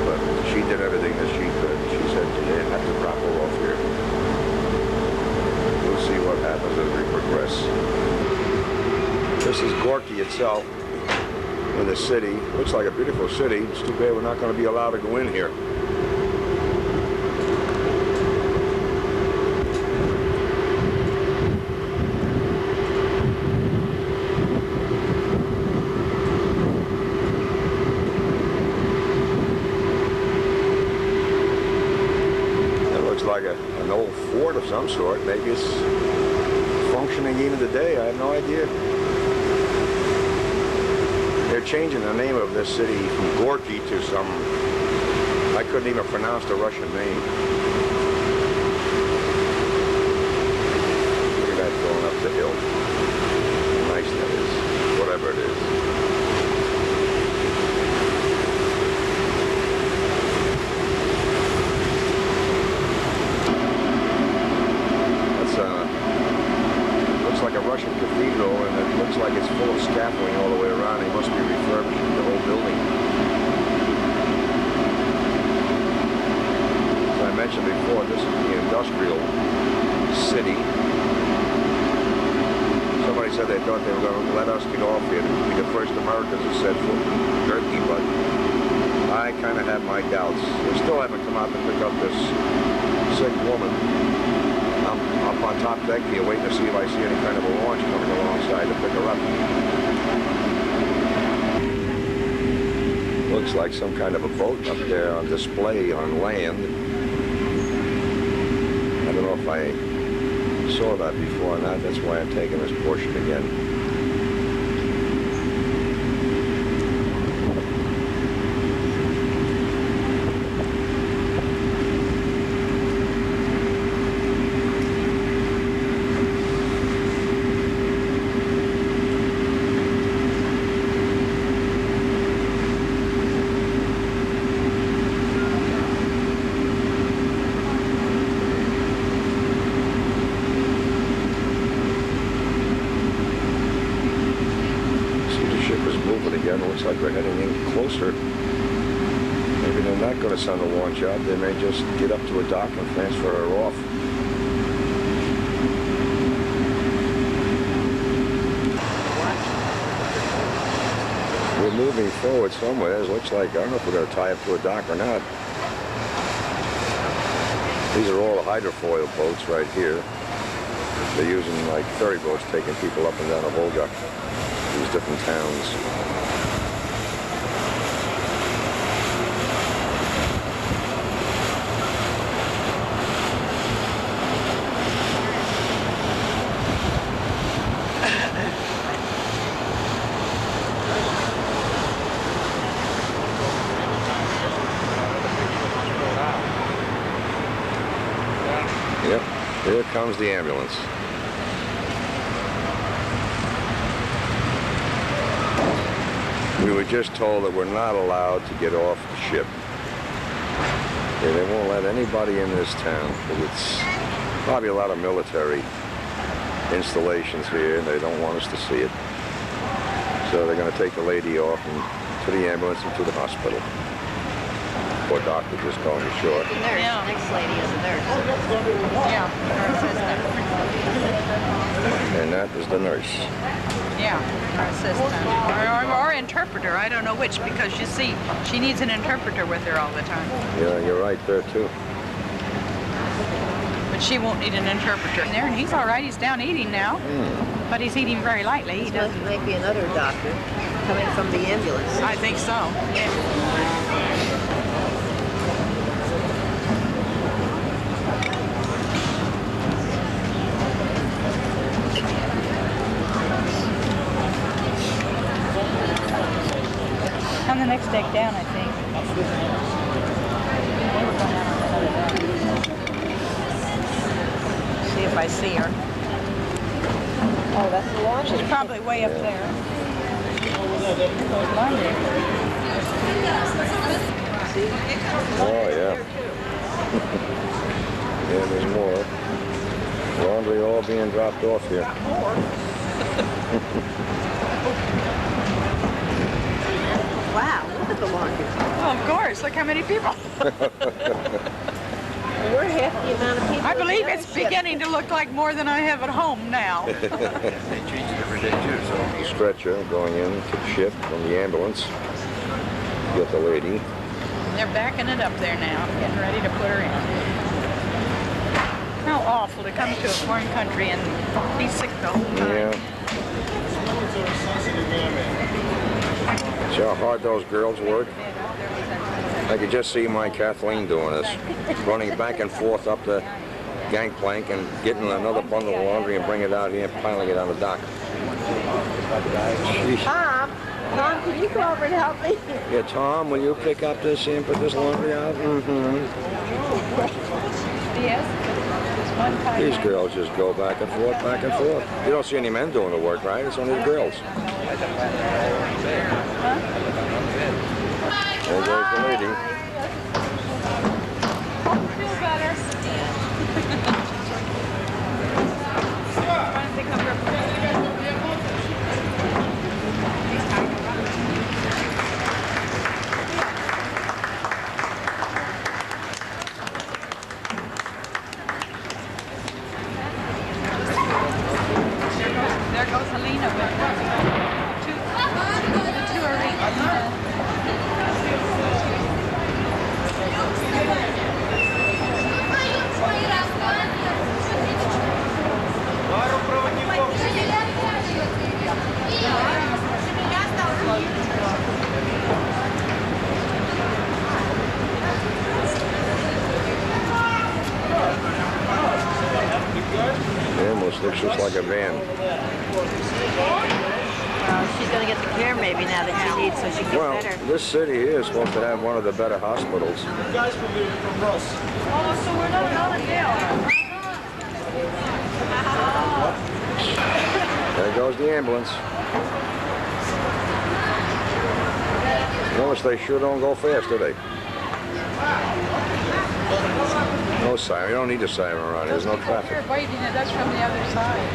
but she did everything that she could. She said they have to drop her off here. We'll see what happens as we progress. This is Gorky itself, in the city. Looks like a beautiful city. It's too bad we're not going to be allowed to go in here. fort of some sort. Maybe it's functioning even today. I have no idea. They're changing the name of this city from Gorky to some, I couldn't even pronounce the Russian name. Look at that going up the hill. How nice that is, whatever it is. Looks like a Russian cathedral, and it looks like it's full of scaffolding all the way around. They must be refurbishing the whole building. As I mentioned before, this is the industrial city. Somebody said they thought they were going to let us get off here to be the first Americans who set foot in Turkey, but I kind of have my doubts. They still haven't come out to pick up this sick woman. I'm up on top deck here waiting to see if I see any kind of a launch coming alongside to pick her up. Looks like some kind of a boat up there on display on land. I don't know if I saw that before or not. That's why I'm taking this portion again. Looks like we're heading in closer. Maybe they're not going to send a launch out. They may just get up to a dock and transfer her off. We're moving forward somewhere. It looks like, I don't know if we're going to tie up to a dock or not. These are all hydrofoil boats right here. They're using like ferry boats taking people up and down the Volga. These different towns. Yep, here comes the ambulance. We were just told that we're not allowed to get off the ship. Yeah, they won't let anybody in this town, because it's probably a lot of military installations here, and they don't want us to see it. So they're going to take the lady off and to the ambulance and to the hospital. Or doctor, just calling it short. The nurse, yeah. Next lady is a nurse. Yeah, her assistant. And that is the nurse. Yeah, her assistant. Or interpreter, I don't know which, because you see, she needs an interpreter with her all the time. Yeah, you're right there too. But she won't need an interpreter. There, and he's all right, he's down eating now. But he's eating very lightly. He doesn't might be another doctor coming from the ambulance. I think so, yeah. On the next deck down, I think. See if I see her. Oh, that's the launch. She's probably way up there. Oh, yeah. Yeah, there's more. Laundry all being dropped off here. Wow, look at the laundry. Well, of course. Look how many people. We're half the amount of people. I believe it's beginning to look like more than I have at home now. They change it every day too, so. Stretcher going in to the ship from the ambulance. Get the lady. They're backing it up there now, getting ready to put her in. How awful to come to a foreign country and be sick the whole time. Yeah. See how hard those girls work? I could just see my Kathleen doing this, running back and forth up the gangplank and get in another bundle of laundry and bring it out here and piling it on the dock. Jeez. Tom, can you go over and help me? Yeah, Tom, will you pick up this and put this laundry out? Mm-hmm. These girls just go back and forth, back and forth. You don't see any men doing the work, right? It's only the girls. There goes the lady. Feel better. There goes Helena with the two are It almost looks just like a van. Well, she's going to get the care maybe now that she needs so she gets better. Well, this city here is supposed to have one of the better hospitals. You guys will be from Russ. Oh, so we're not on a jail. There goes the ambulance. Notice they sure don't go fast, do they? No siren. You don't need a siren around here. There's no traffic. You're waiting, and that's from the other side.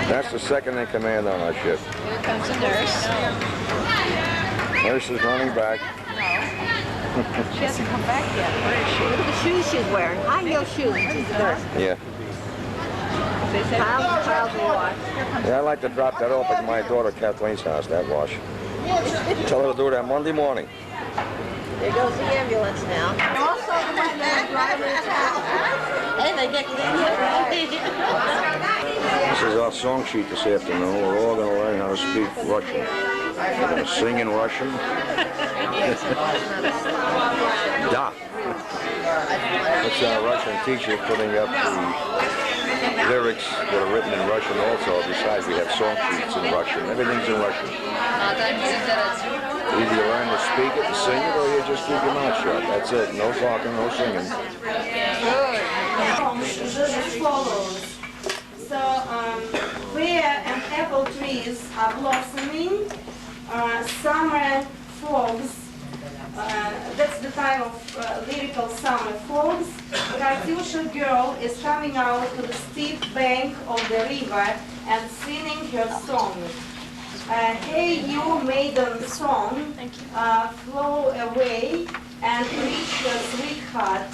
That's the second in command on our ship. Here comes the nurse. Nurse is running back. No. She hasn't come back yet. Where is she? Look at the shoes she's wearing. High heel shoes. She's the nurse. Yeah. Piles of wash. Yeah, I like to drop that off at my daughter Kathleen's house, that wash. Tell her to do that Monday morning. There goes the ambulance now. Also, the one that driver Hey, they get This is our song sheet this afternoon. We're all going to learn how to speak Russian. We're going to sing in Russian. Da. That's our Russian teacher putting up the lyrics that are written in Russian also. Besides, we have song sheets in Russian. Everything's in Russian. Either you learn to speak it and sing it, or you just keep your mouth shut. That's it. No talking, no singing. As follows. So, pear and apple trees are blossoming. Summer fogs. That's the time of lyrical summer fogs. Katyusha girl is coming out to the steep bank of the river and singing her song. Hey you maiden song, flow away and reach your sweetheart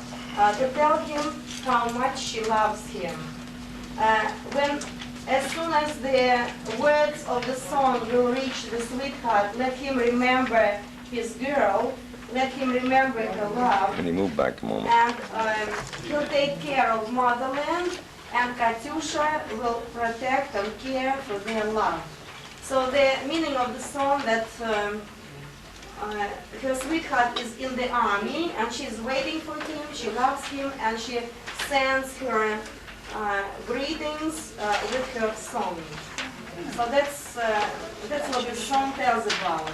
to tell him how much she loves him. As soon as the words of the song will reach the sweetheart, let him remember his girl, let him remember her love. Can you move back a moment? And he'll take care of motherland, and Katyusha will protect and care for their love. So the meaning of the song that her sweetheart is in the army and she's waiting for him, she loves him, and she sends her greetings with her song. So that's what the song tells about.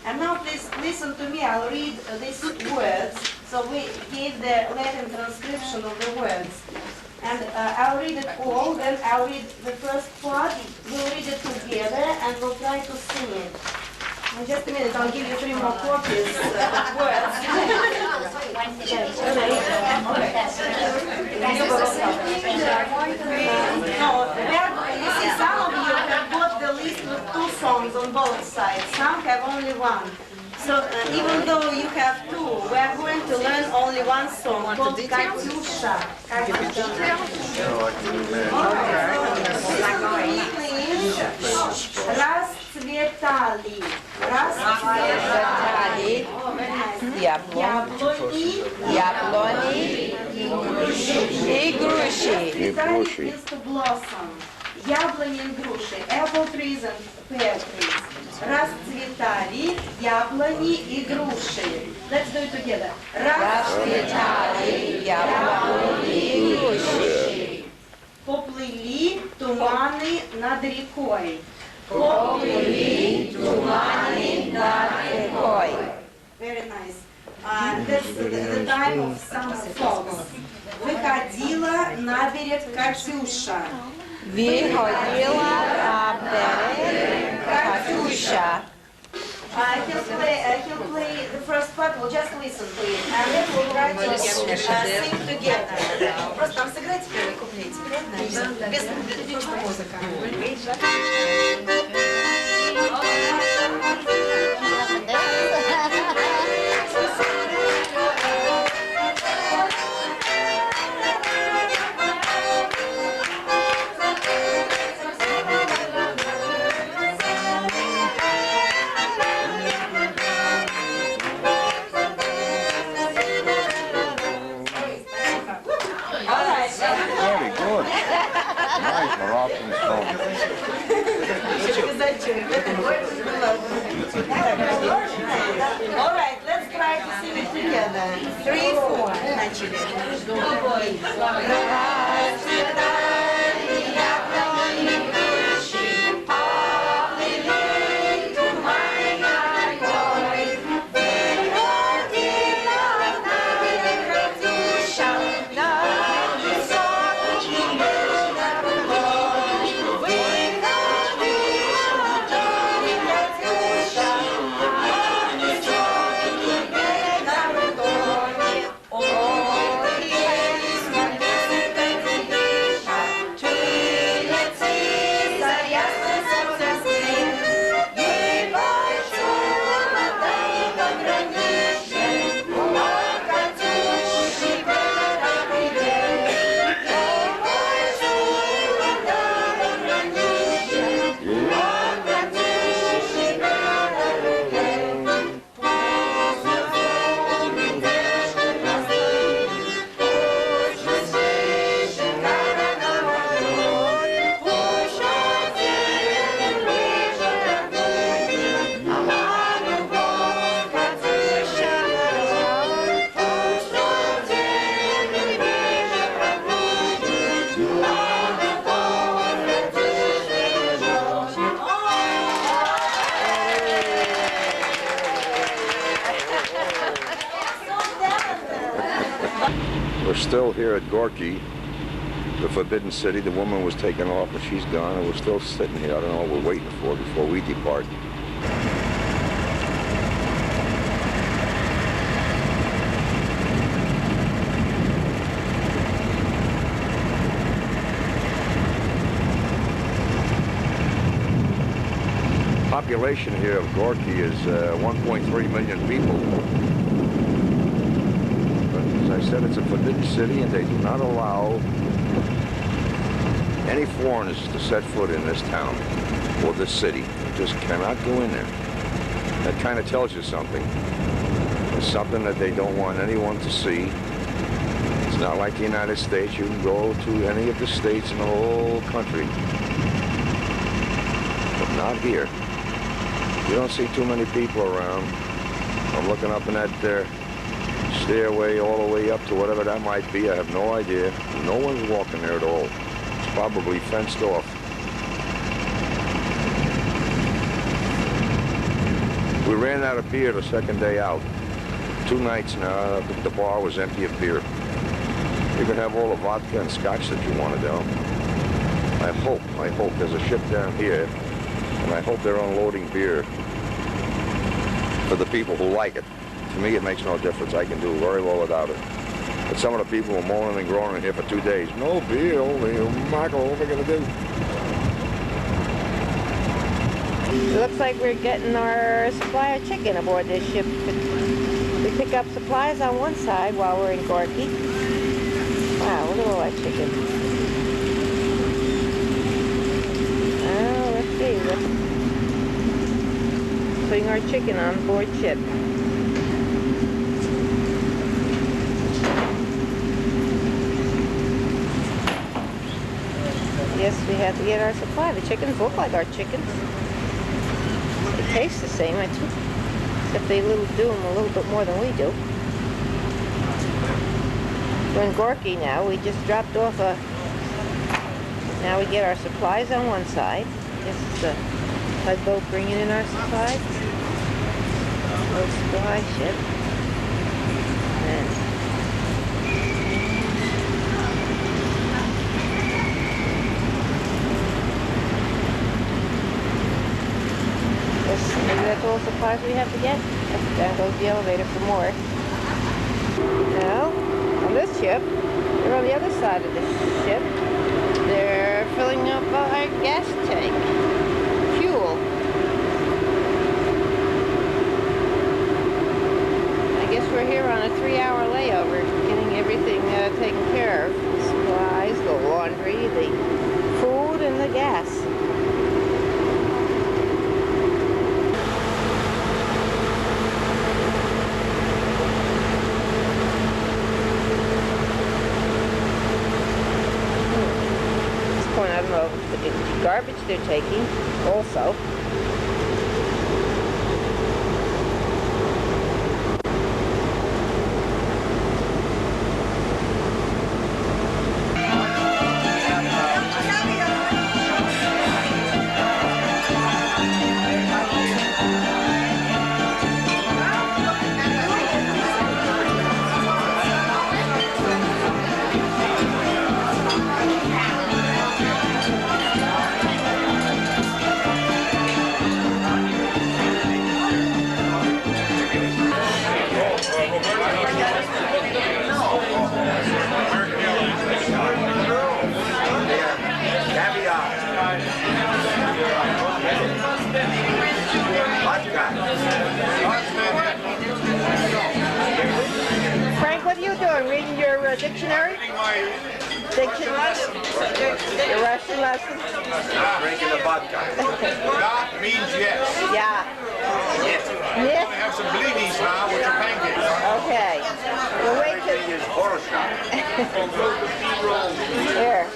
And now please listen to me, I'll read these words. So we gave the Latin transcription of the words. And I'll read it all, then I'll read the first part, we'll read it together, and we'll try to sing it. In just a minute, I'll give you 3 more copies of words. You see, some of you have got the list with 2 songs on both sides, some have only 1. So even though you have 2, we are going to learn only 1 song called Katyusha. Расцветали. Расцветали. Яблони. И груши. Means to blossom. Яблони and груши. Apple trees and pear trees. Расцветали. расцветали яблони и груши. Let's do it together. Расцветали яблони и груши. Поплыли туманы над рекой. Поплыли туманы над рекой. Very nice. That's the time of summer fogs. Выходила на берег Катюша. Выходила на берег Катюша. He'll play the first part, we'll just listen to it, and then we'll try to sing together. Просто там сыграйте первый куплетик, без музыка. All right, let's try to sing it together. 3, 4. Начали. We're still here at Gorky, the Forbidden City. The woman was taken off and she's gone, and we're still sitting here. I don't know what we're waiting for before we depart. Population here of Gorky is 1.3 million people. I said it's a forbidden city, and they do not allow any foreigners to set foot in this town or this city. They just cannot go in there. That kind of tells you something. It's something that they don't want anyone to see. It's not like the United States. You can go to any of the states in the whole country, but not here. You don't see too many people around. I'm looking up in that stairway all the way up to whatever that might be. I have no idea. No one's walking there at all. It's probably fenced off. We ran out of beer the second day out. 2 nights now, the bar was empty of beer. You can have all the vodka and scotch that you want to do. I hope there's a ship down here, and I hope they're unloading beer for the people who like it. To me, it makes no difference. I can do very well without it. But some of the people are moaning and groaning here for 2 days. No beer, only Michael, what are we going to do? It looks like we're getting our supply of chicken aboard this ship. We pick up supplies on one side while we're in Gorky. Wow, look at all that chicken. Oh, let's see. We're putting our chicken on board ship. Yes, we have to get our supply. The chickens look like our chickens. taste the same, except they do them a little bit more than we do. We're in Gorky now. We just dropped off now we get our supplies on one side. This is the tugboat bringing in our supplies. Little supply ship. And maybe that's all the supplies we have to get. Down goes the elevator for more. Now, on this ship, we're on the other side of the ship. They're filling up our gas tank. Fuel. I guess we're here on a 3-hour layover, getting everything taken care of. The supplies, the laundry, the food, and the gas. I don't know if it's garbage they're taking also. Frank, what are you doing? Reading your dictionary? Dictionary? Your Russian lesson? Drinking the vodka. That means yes. Yeah. Yes. Yes. I'm gonna have some blinis now with your pancakes. Okay. We'll wait till... There.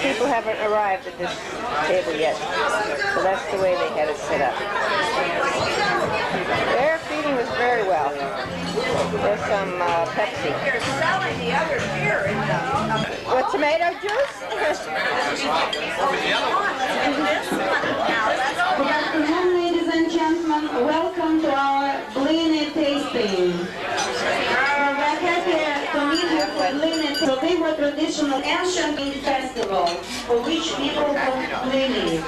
People haven't arrived at this table yet, so that's the way they had it set up. They're feeding us very well. There's some Pepsi. You're selling the other beer in the... What, tomato juice? Good afternoon, ladies and gentlemen. Welcome to our blini tasting. We're happy to meet you for blini. So they were traditional ancient festival for which people cook blini.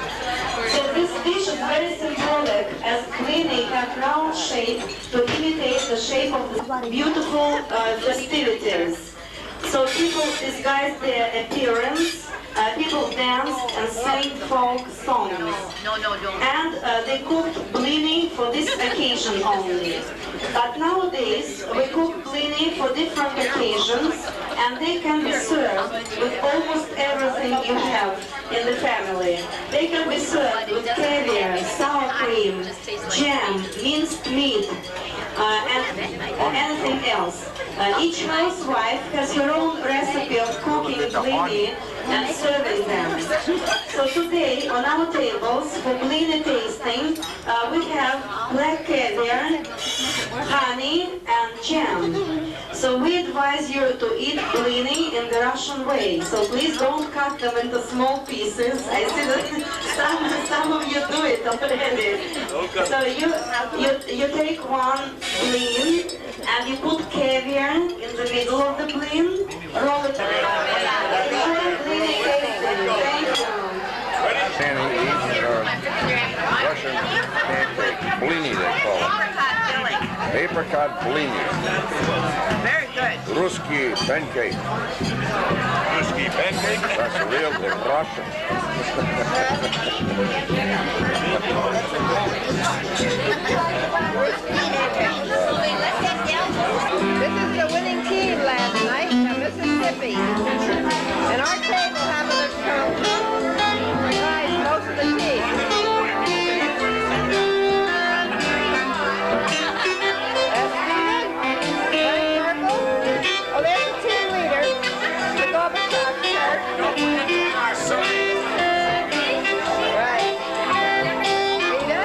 So this dish is very symbolic, as blini have round shape to imitate the shape of the beautiful festivities. So people disguise their appearance, people dance and sing folk songs. And they cooked blini for this occasion only. But nowadays we cook blini for different occasions, and they can be served with almost everything you have in the family. They can be served with caviar, sour cream, jam, minced meat, and anything else. Each housewife has her own recipe of cooking blini and serving them. So today on our tables for blini tasting, we have black caviar, honey and jam. So we advise you to eat blini in the Russian way. So please don't cut them into small pieces. I see that some of you do it already. So you take one blin and you put caviar in the middle of the blin, roll it. Thank you. Sandy eats Russian pancake. Blini, they call it. Apricot blini. Very good. Русский pancake. Whiskey pancake? That's real Russian. This is the winning team last night from Mississippi. And our table happened to comprise most of the team. Oh, there's the team leader, the Gorbachev shirt. Right. Rita.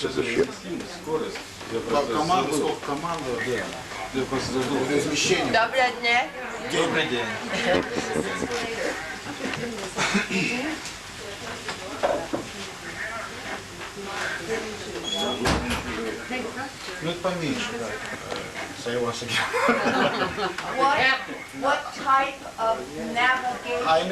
docks of the ship. Доброго дня. Добрый день. Ну, это поменьше, да. Say once again. What type of navigation? I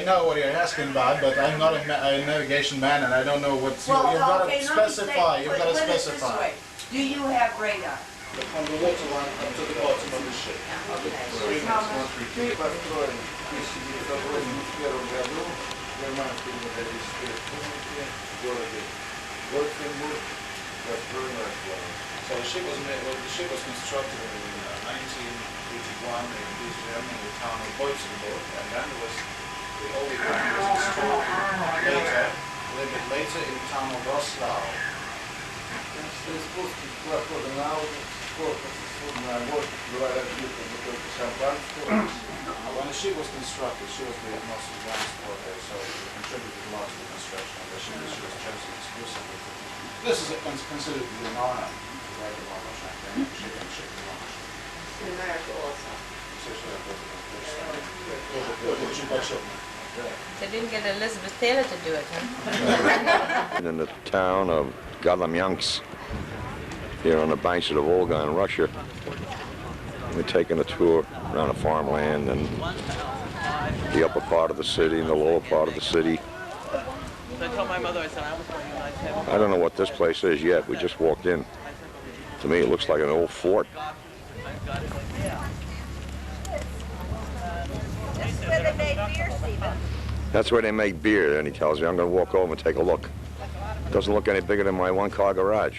know what you're asking about, but I'm not a navigation man, and I don't know what you've got to specify. You've got to specify. Do you have radar? From the water line up to the bottom of the ship. So the ship was constructed in 1981 in East Germany, the town of Beutzenburg, and then the old equipment was installed later, a little bit later, in the town of Rosslau. When the ship was constructed, she was the most advanced port there, so it contributed a lot to the construction of the ship. She was chosen exclusively. This is considered to be an honor to ride along the Champagne ship and ship along the ship. In America also. They didn't get Elizabeth Taylor to do it, huh? In the town of Galamyansk, here on the banks of the Volga in Russia. We're taking a tour around the farmland and the upper part of the city and the lower part of the city. I told my mother, I said, I was going to have I don't know what this place is yet. We just walked in. To me, it looks like an old fort. This is where they made beer, Stephen. That's where they make beer, and he tells me I'm going to walk over and take a look. It doesn't look any bigger than my one-car garage.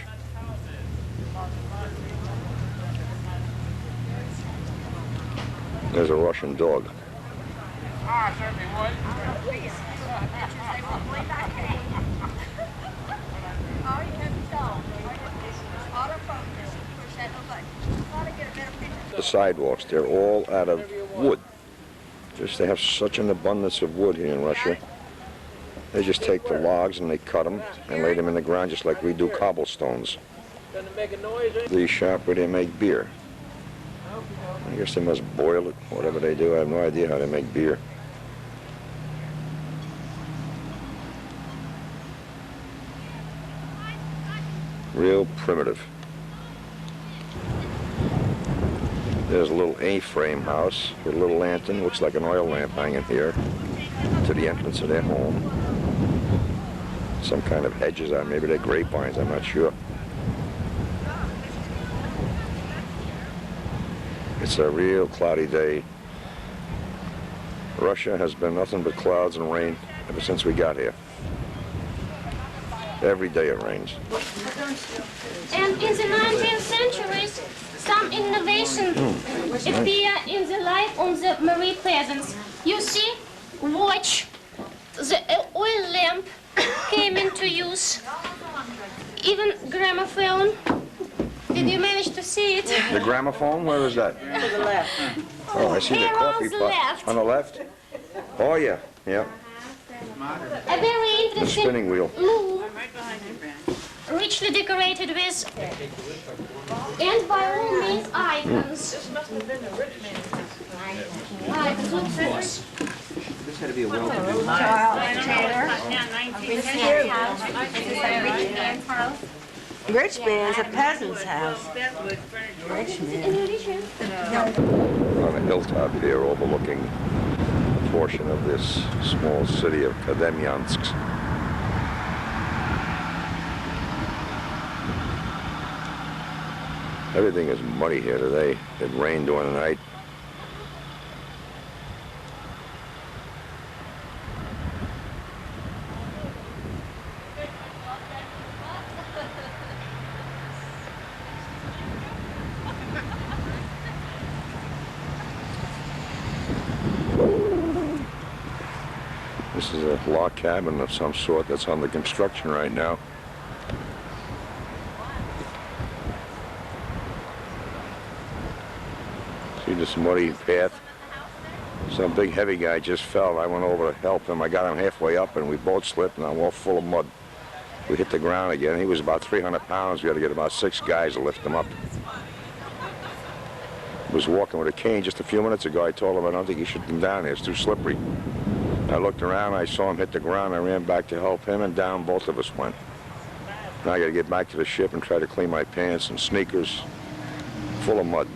There's a Russian dog. I certainly would. The sidewalks, they're all out of wood. They have such an abundance of wood here in Russia. They just take the logs and they cut them and lay them in the ground just like we do cobblestones. The shop where they make beer. I guess they must boil it, whatever they do. I have no idea how they make beer. Real primitive. There's a little A-frame house with a little lantern, looks like an oil lamp hanging here to the entrance of their home. Some kind of hedges on, maybe they're grapevines, I'm not sure. It's a real cloudy day. Russia has been nothing but clouds and rain ever since we got here. Every day it rains. And in the 19th centuries, some innovation appear in the life of the Marie peasants. You see, watch, the oil lamp came into use, even gramophone. Did you manage to see it? The gramophone? Where is that? To the left. Oh, I see the Here coffee on the pot. left. On the left? Oh, yeah, yeah. A very The interesting spinning wheel. loo, richly decorated with, and by all means, icons. This must have been a rich man's house. Icons, of course. This had to be a well-to-do house. Rich man's a peasant's house. Rich man. On a hilltop here overlooking a portion of this small city of Kademyansk. Everything is muddy here today. It rained during the night. This is a log cabin of some sort that's under construction right now. See this muddy path? Some big heavy guy just fell. I went over to help him. I got him halfway up and we both slipped and I'm all full of mud. We hit the ground again. He was about 300 pounds. We had to get about 6 guys to lift him up. He was walking with a cane just a few minutes ago. I told him I don't think he should come down here. It's too slippery. I looked around. I saw him hit the ground. I ran back to help him, and down both of us went. Now I got to get back to the ship and try to clean my pants and sneakers full of mud.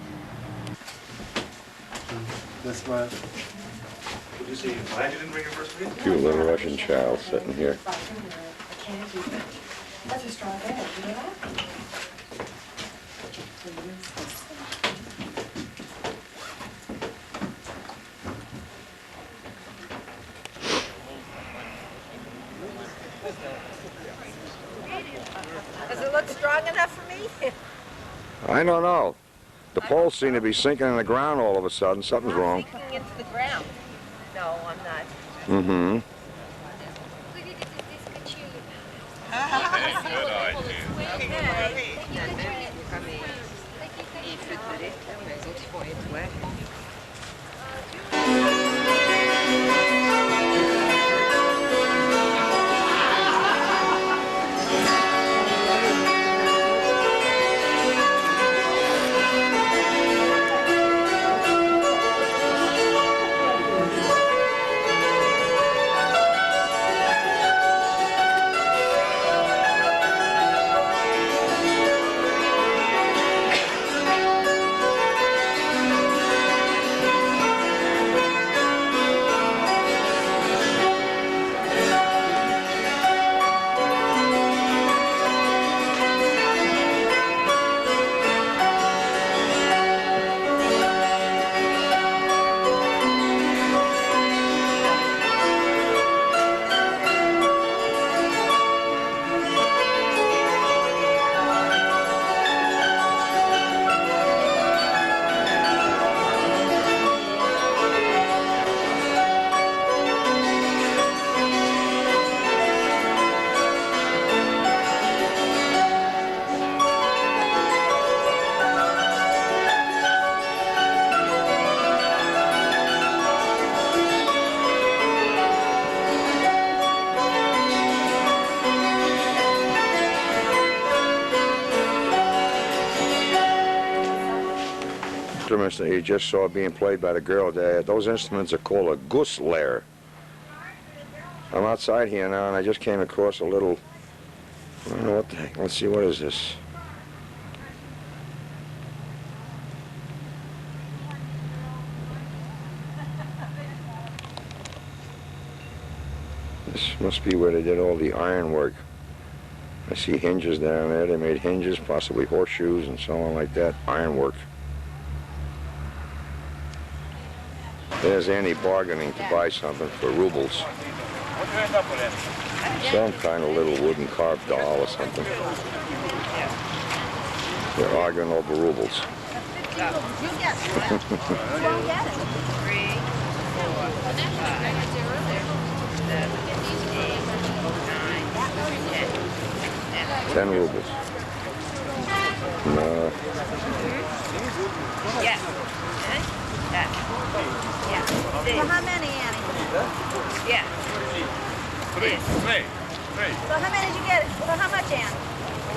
That's right. Did you see? Glad you didn't bring your first meal? Cute little Russian child sitting here. That's a strong bed, you know that? Does it look strong enough for me? I don't know. The poles seem to be sinking in the ground all of a sudden. Something's wrong. Sinking into the ground. No, I'm not. Mm-hmm. Instruments that you just saw being played by the girl there, those instruments are called a gusler. I'm outside here now and I just came across a little, I don't know what the heck, let's see, what is this? This must be where they did all the iron work. I see hinges down there. They made hinges, possibly horseshoes and so on like that. Ironwork. There's Annie bargaining to buy something for rubles. Some kind of little wooden carved doll or something. They're arguing over rubles. You get it. You won't get it. 3, 4, 5, 7, 8, 9, 10. 10 rubles. No. Yeah. Yeah. So how many, Annie? Yeah. 3. So how many did you get? So how much, Ann?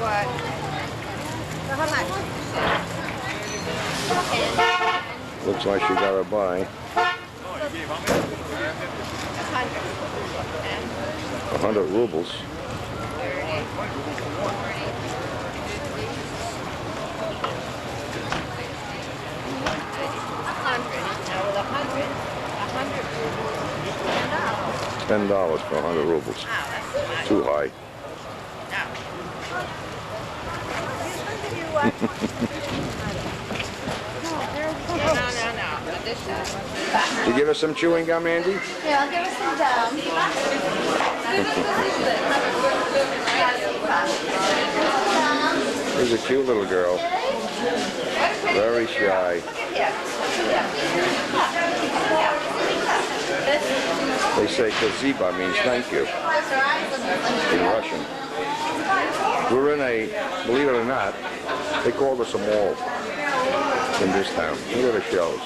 What? So how much? Looks like she got her buy. 100 rubles. 100. $10 for 100 rubles. Too high. No. You give us some chewing gum, Andy? Yeah, I'll give us some gum. Here's a cute little girl. Very shy. They say kaziba means thank you in Russian. We're in a, believe it or not, they called us a mall in this town. Look at the shows.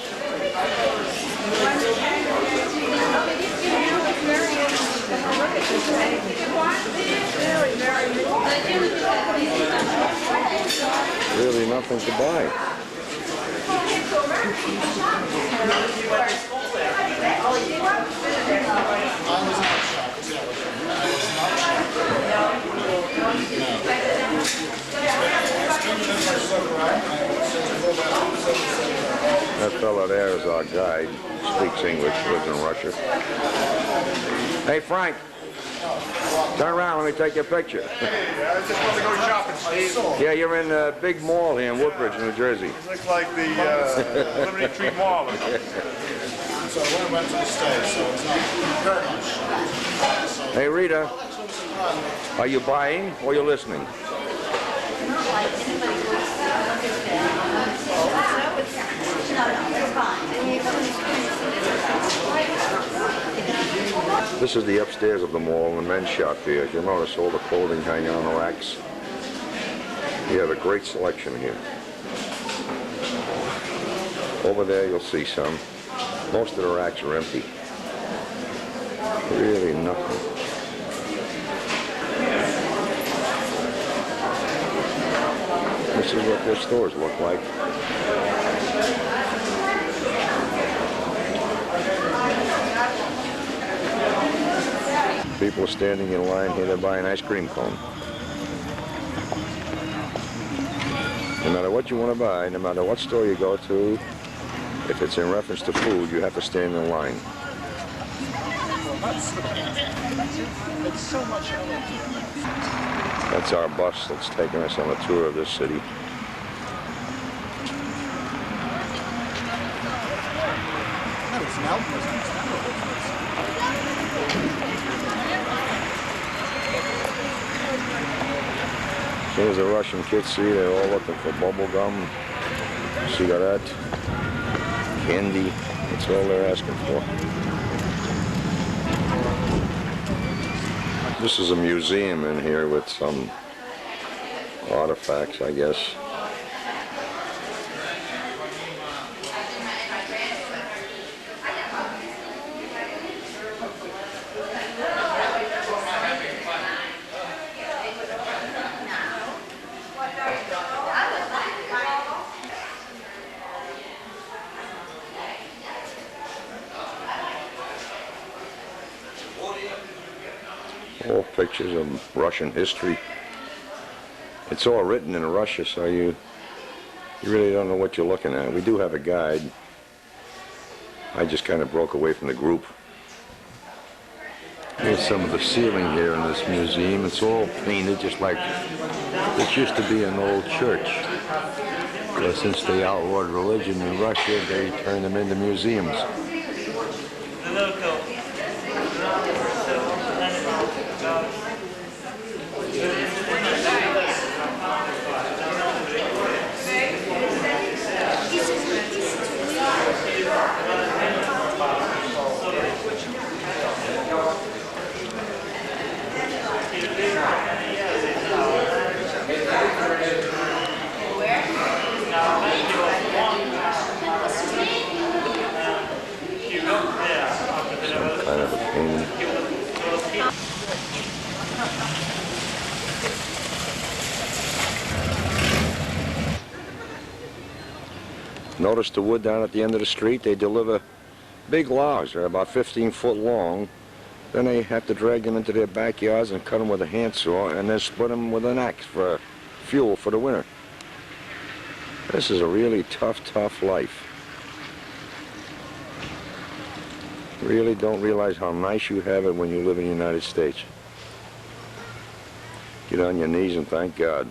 Very Really nothing to buy. That fella there is our guide. Speaks English, lives in Russia. Hey, Frank. Turn around, let me take your picture. I just want to go shopping, Steve. Yeah, you're in a big mall here in Woodbridge, New Jersey. It looks like the Liberty Tree Mall. So I went to the States, so it's not very much. Hey, Rita, are you buying or you listening? This is the upstairs of the mall, the men's shop here. As you'll notice, all the clothing hanging on the racks. You have a great selection here. Over there you'll see some. Most of the racks are empty. Really nothing. This is what their stores look like. People are standing in line here to buy an ice cream cone. No matter what you want to buy, no matter what store you go to, if it's in reference to food, you have to stand in line. It's so much. That's our bus that's taking us on a tour of this city. As soon as the Russian kids see, they're all looking for bubble gum, cigarette, candy. That's all they're asking for. This is a museum in here with some artifacts, I guess. All pictures of Russian history. It's all written in Russia, so you really don't know what you're looking at. We do have a guide. I just kind of broke away from the group. Here's some of the ceiling here in this museum. It's all painted just like this used to be an old church. Since they outlawed religion in Russia, they turned them into museums. Kind of a painting. Notice the wood down at the end of the street? They deliver big logs. They're about 15 foot long. Then they have to drag them into their backyards and cut them with a handsaw and then split them with an axe for fuel for the winter. This is a really tough life. Really don't realize how nice you have it when you live in the United States. Get on your knees and thank God.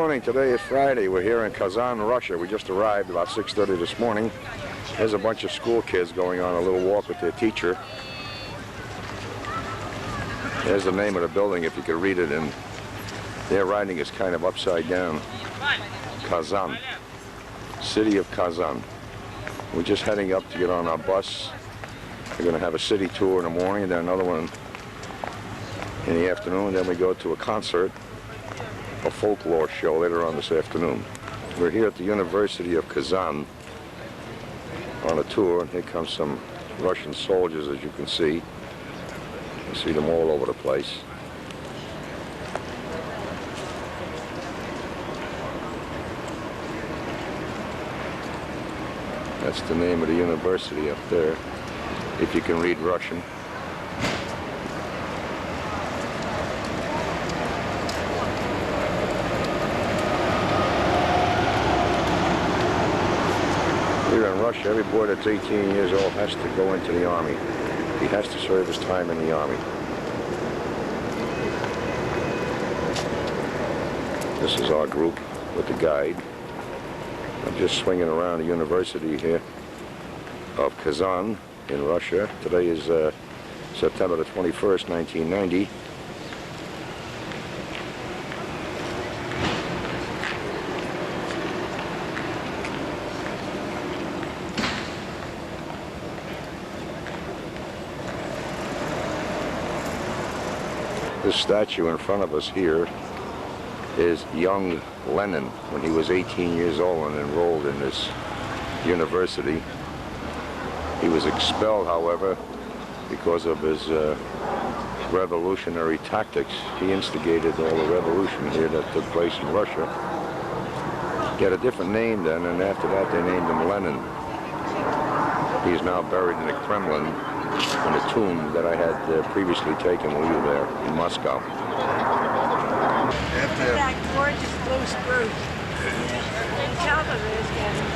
morning. Today is Friday. We're here in Kazan, Russia. We just arrived about 6:30 this morning. There's a bunch of school kids going on a little walk with their teacher. There's the name of the building if you could read it, and their writing is kind of upside down. Kazan. City of Kazan. We're just heading up to get on our bus. We're going to have a city tour in the morning, and then another one in the afternoon. Then we go to a concert, a folklore show later on this afternoon. We're here at the University of Kazan on a tour, and here comes some Russian soldiers, as you can see. You see them all over the place. That's the name of the university up there, if you can read Russian. Here in Russia, every boy that's 18 years old has to go into the army. He has to serve his time in the army. This is our group with the guide. I'm just swinging around the university here of Kazan in Russia. Today is September the 21st, 1990. This statue in front of us here is young Lenin when he was 18 years old and enrolled in this university. He was expelled, however, because of his revolutionary tactics. He instigated all the revolution here that took place in Russia. He had a different name then, and after that they named him Lenin. He's now buried in the Kremlin in a tomb that I had previously taken when we were there in Moscow. That gorgeous blue spruce. On top of it is getting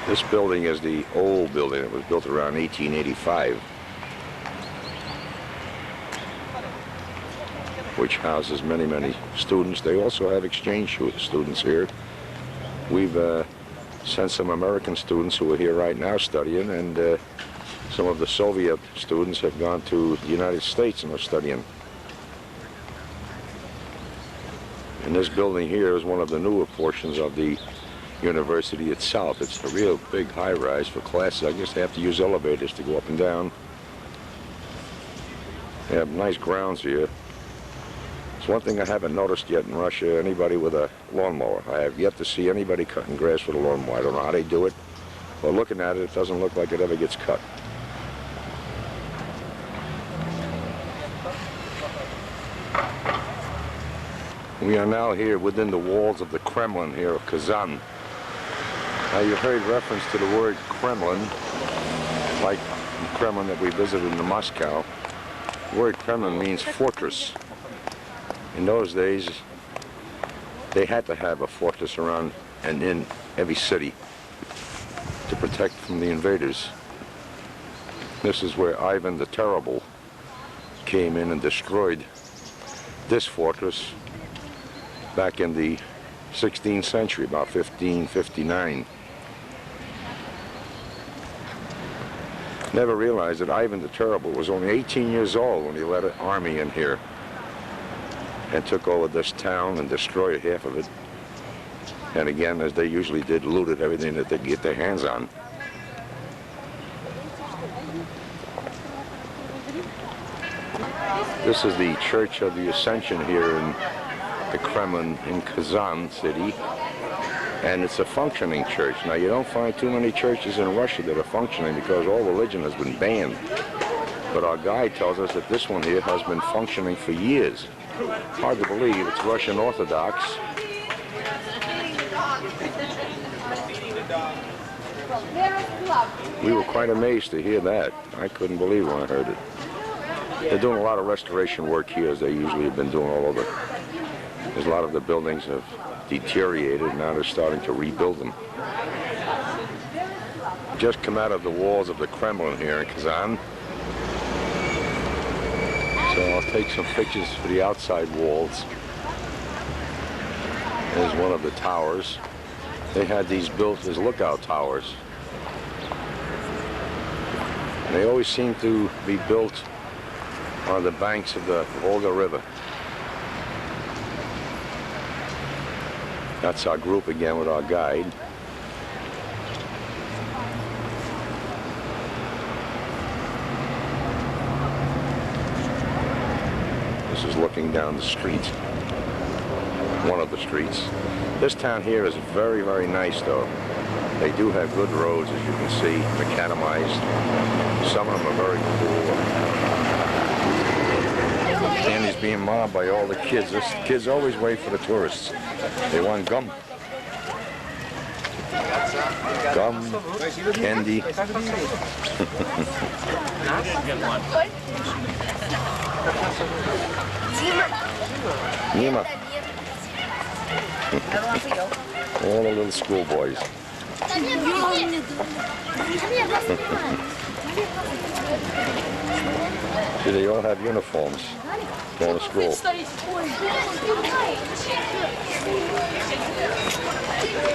This building is the old building. It was built around 1885, which houses many, many students. They also have exchange students here. We've sent some American students who are here right now studying, and some of the Soviet students have gone to the United States and are studying. And this building here is one of the newer portions of the university itself. It's a real big high-rise for classes. I guess they have to use elevators to go up and down. They have nice grounds here. It's one thing I haven't noticed yet in Russia, anybody with a lawnmower. I have yet to see anybody cutting grass with a lawnmower. I don't know how they do it, but looking at it, it doesn't look like it ever gets cut. We are now here within the walls of the Kremlin here of Kazan. Now you've heard reference to the word Kremlin, like the Kremlin that we visited in Moscow. The word Kremlin means fortress. In those days, they had to have a fortress around and in every city to protect from the invaders. This is where Ivan the Terrible came in and destroyed this fortress back in the 16th century, about 1559. Never realized that Ivan the Terrible was only 18 years old when he led an army in here and took over this town and destroyed half of it. And again, as they usually did, looted everything that they could get their hands on. This is the Church of the Ascension here in the Kremlin in Kazan city, and it's a functioning church. Now, you don't find too many churches in Russia that are functioning because all religion has been banned. But our guide tells us that this one here has been functioning for years. Hard to believe, it's Russian Orthodox. We were quite amazed to hear that. I couldn't believe when I heard it. They're doing a lot of restoration work here, as they usually have been doing all over. There's a lot of the buildings have deteriorated, and now they're starting to rebuild them. Just come out of the walls of the Kremlin here in Kazan. So I'll take some pictures for the outside walls. There's one of the towers. They had these built as lookout towers. And they always seem to be built on the banks of the Volga River. That's our group again with our guide. This is looking down the street, one of the streets. This town here is very, very nice though. They do have good roads, as you can see, macadamized. Some of them are very cool. Candy's being mobbed by all the kids. This kids always wait for the tourists. They want gum. Gum, candy. Nima. All the little schoolboys. See, they all have uniforms going to school.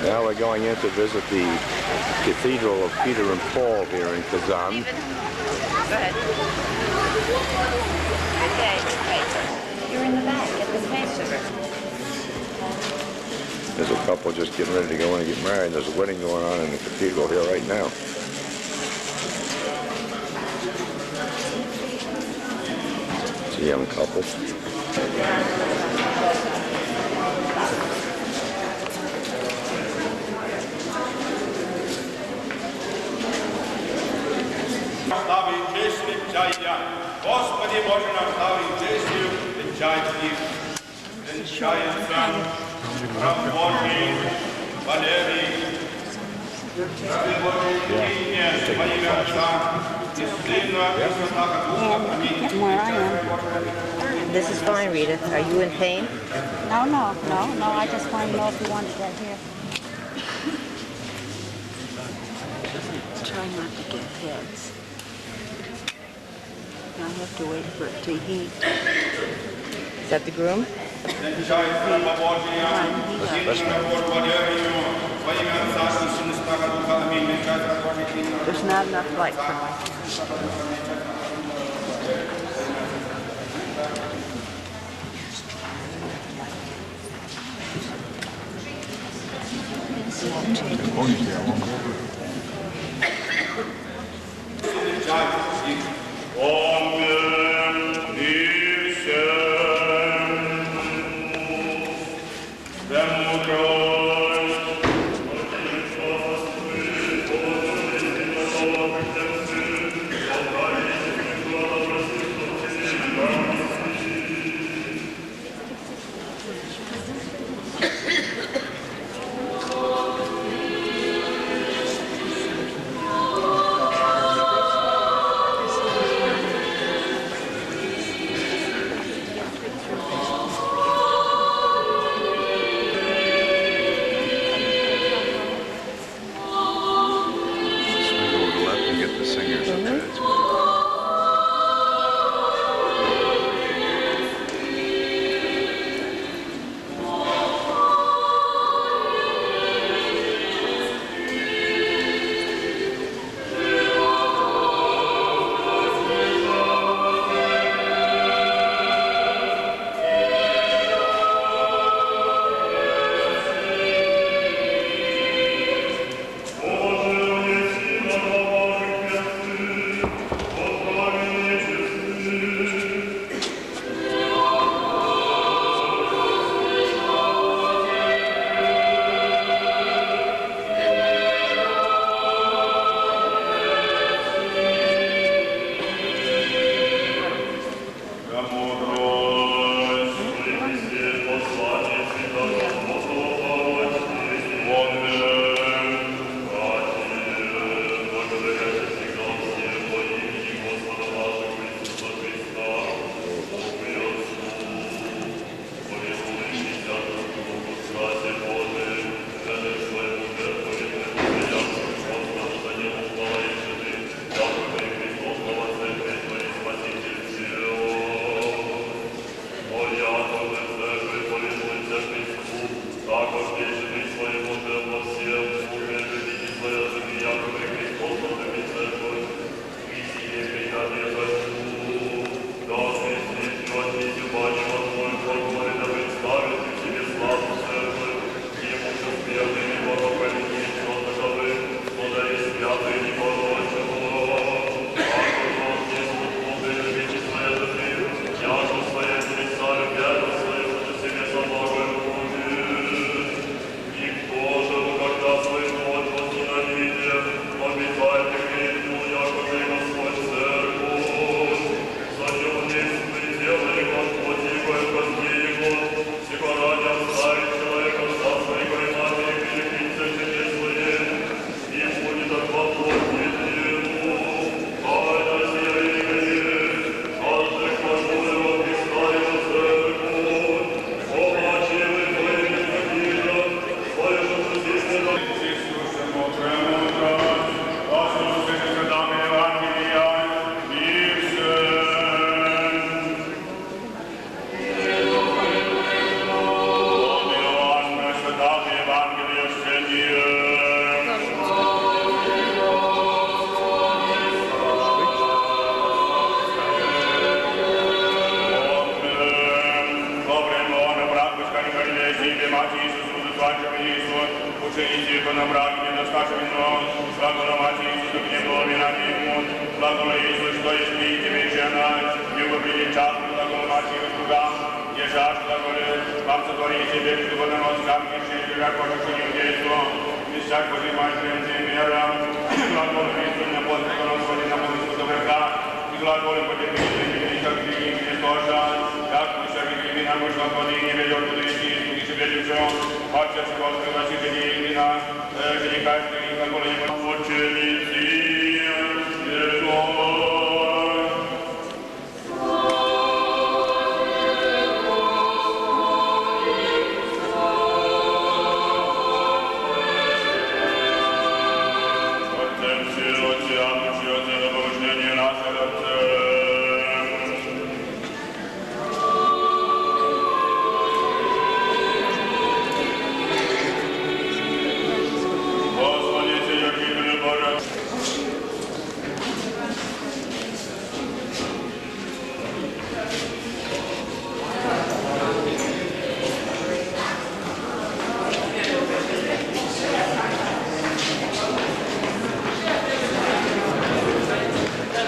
Now we're going in to visit the Cathedral of Peter and Paul here in Kazan. Go ahead. Okay. You're in the back at the face of it. There's a couple just getting ready to go in and get married. There's a wedding going on in the cathedral here right now. It's a young couple. Господи Боже наш, славы и честью, венчай их, венчается раб Божий Валерий, рабы Божий имя во имя Отца и Сына и Святаго Духа. Аминь. This is fine, Rita. Are you in pain? No, I just wanted to know if you wanted that here. Try not to get heads. I have to wait for it to heat. Is that the groom? There's not enough light for me.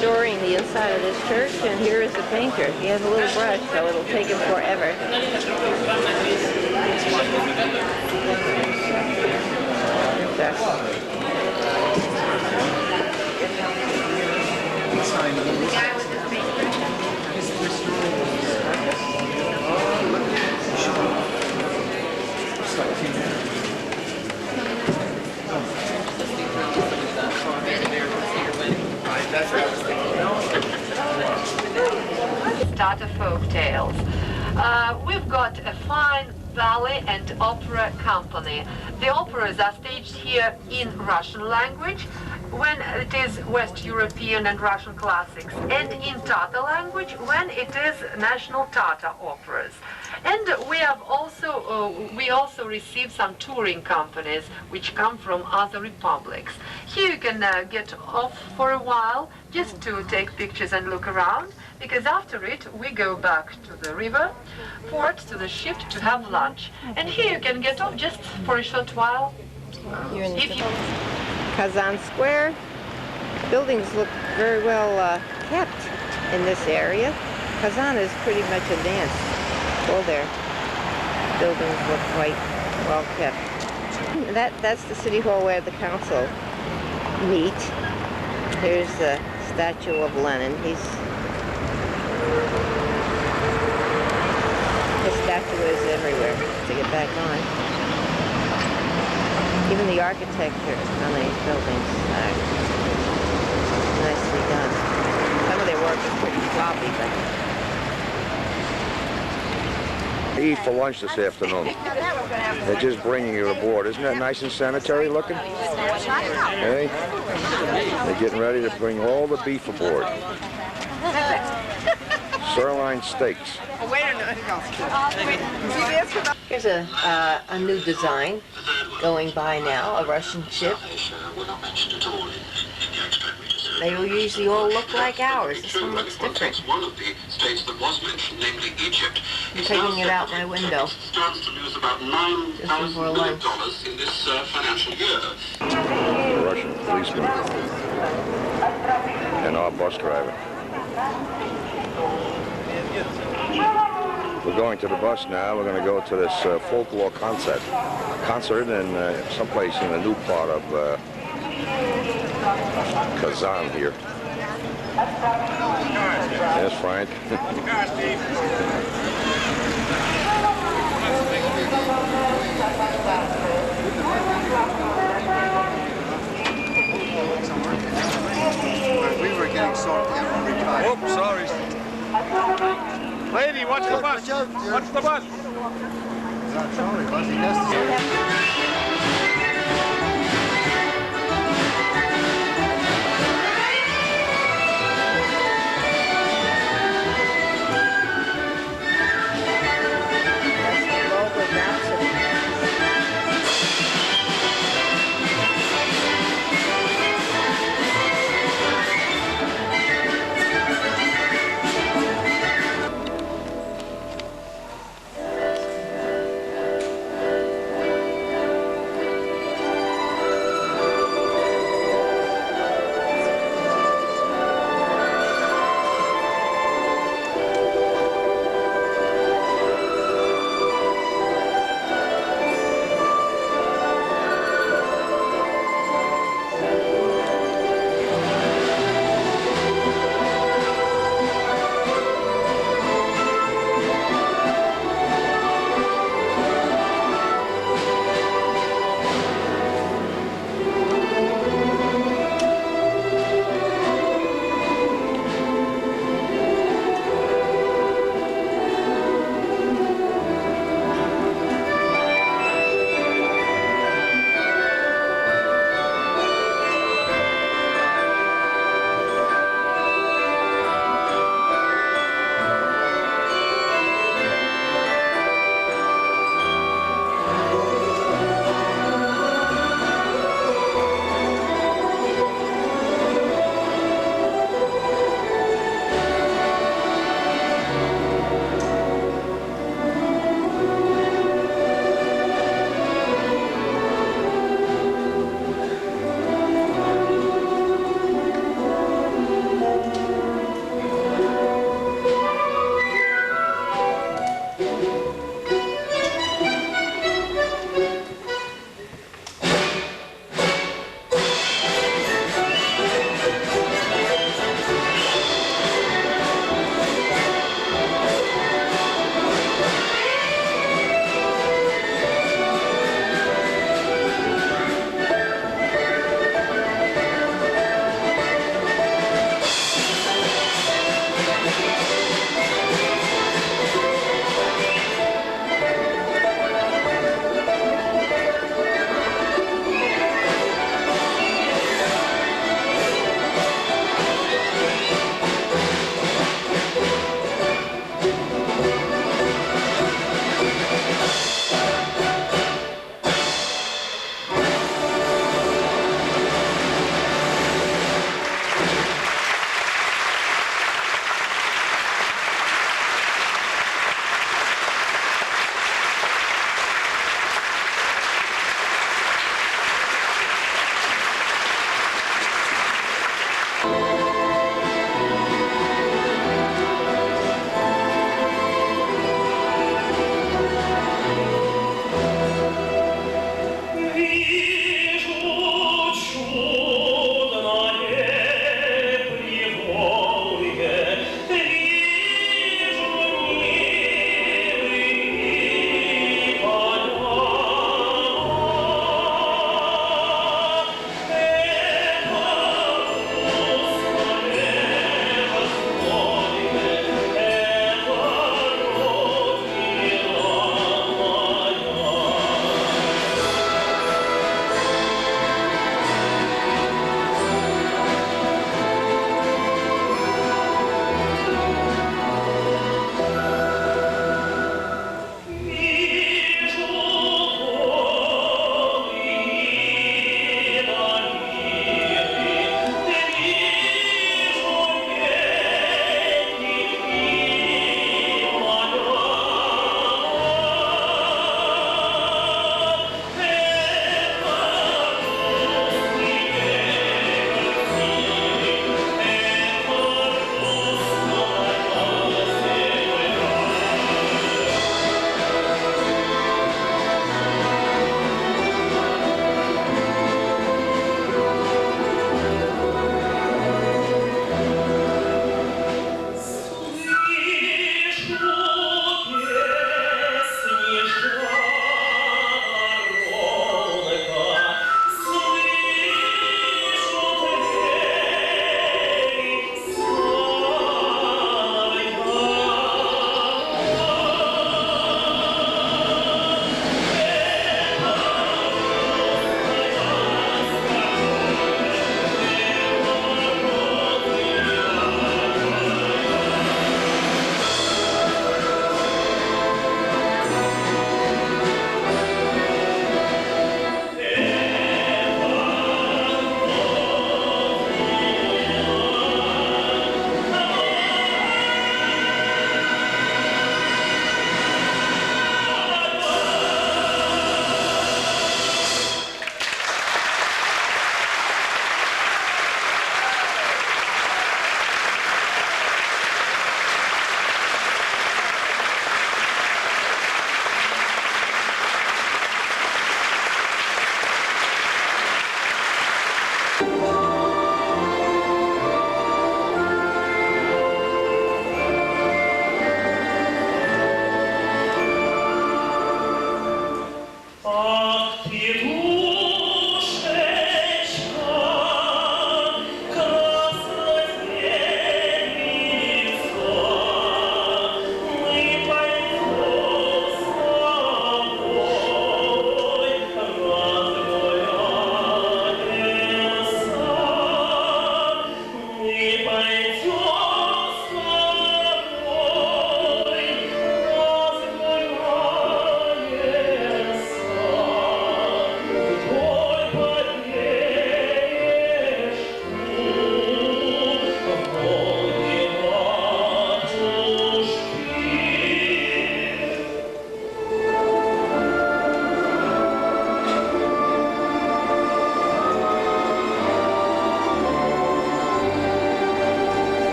Restoring the inside of this church, and here is the painter. He has a little brush, so it'll take him forever. Tata folk tales. We've got a fine ballet and opera company. The operas are staged here in Russian language when it is West European and Russian classics, and in Tata language when it is national Tata operas. And we also receive some touring companies which come from other republics. Here you can get off for a while just to take pictures and look around, because after it we go back to the river, port, to the ship to have lunch. And here you can get off just for a short while. Kazan Square. Buildings look very well kept in this area. Kazan is pretty much advanced. All their buildings look quite well kept. That's the city hall where the council meet. Here's the statue of Lenin. His statue is everywhere to get back on. Even the architecture on these buildings are nicely done. Some of their work is pretty sloppy, but... Eat for lunch this afternoon. They're just bringing you aboard. Isn't that nice and sanitary looking? Hey? They're getting ready to bring all the beef aboard. Sirloin steaks. Here's a new design going by now, a Russian ship. They usually all look like ours. This one looks different. I'm taking it out my window just before lunch. The Russian policeman and our bus driver. We're going to the bus now. We're going to go to this folklore concert in someplace in a new part of Kazan here. Yes, Frank. We were getting sorted out. Oops, sorry. Lady, watch the bus. Watch the bus. Sorry, bus. He has to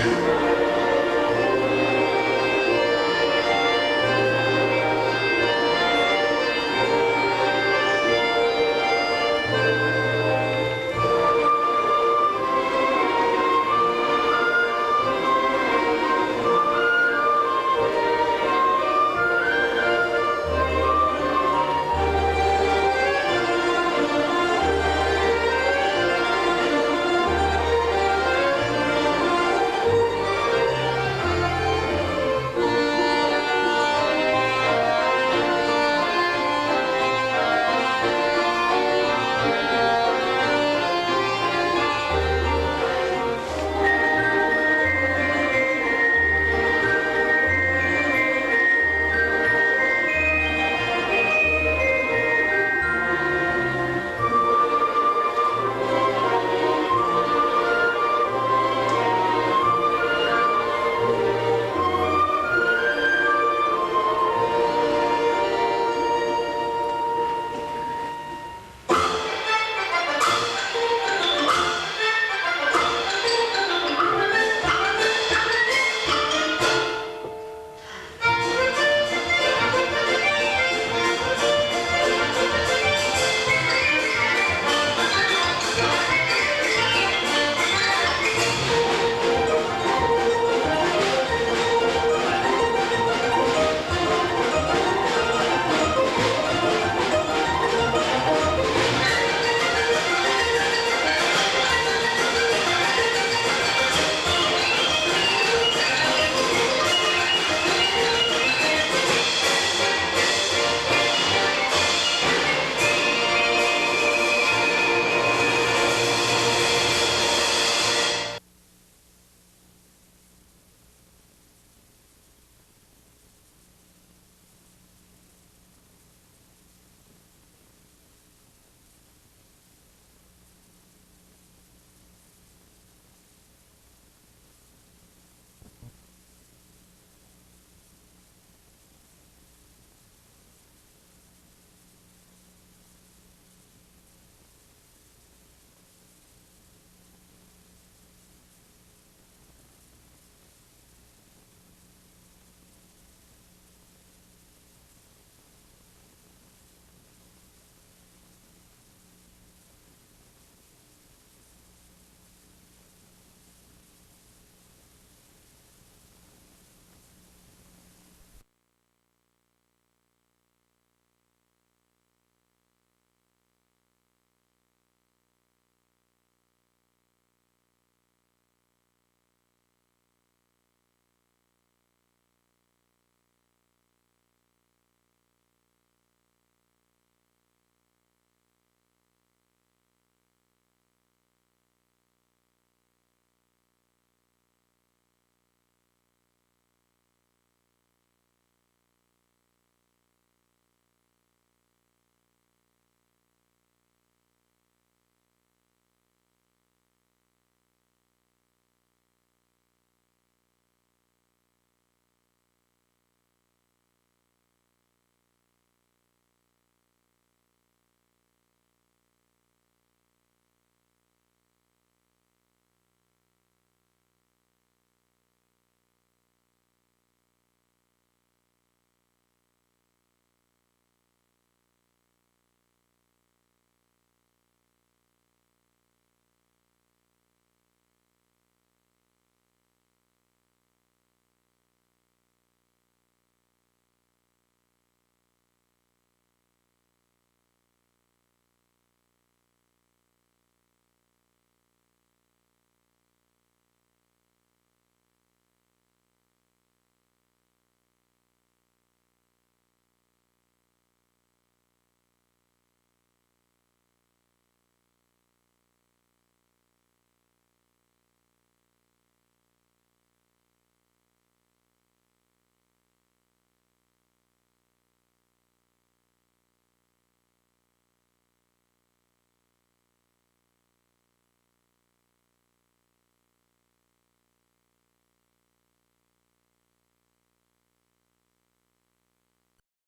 Thank you.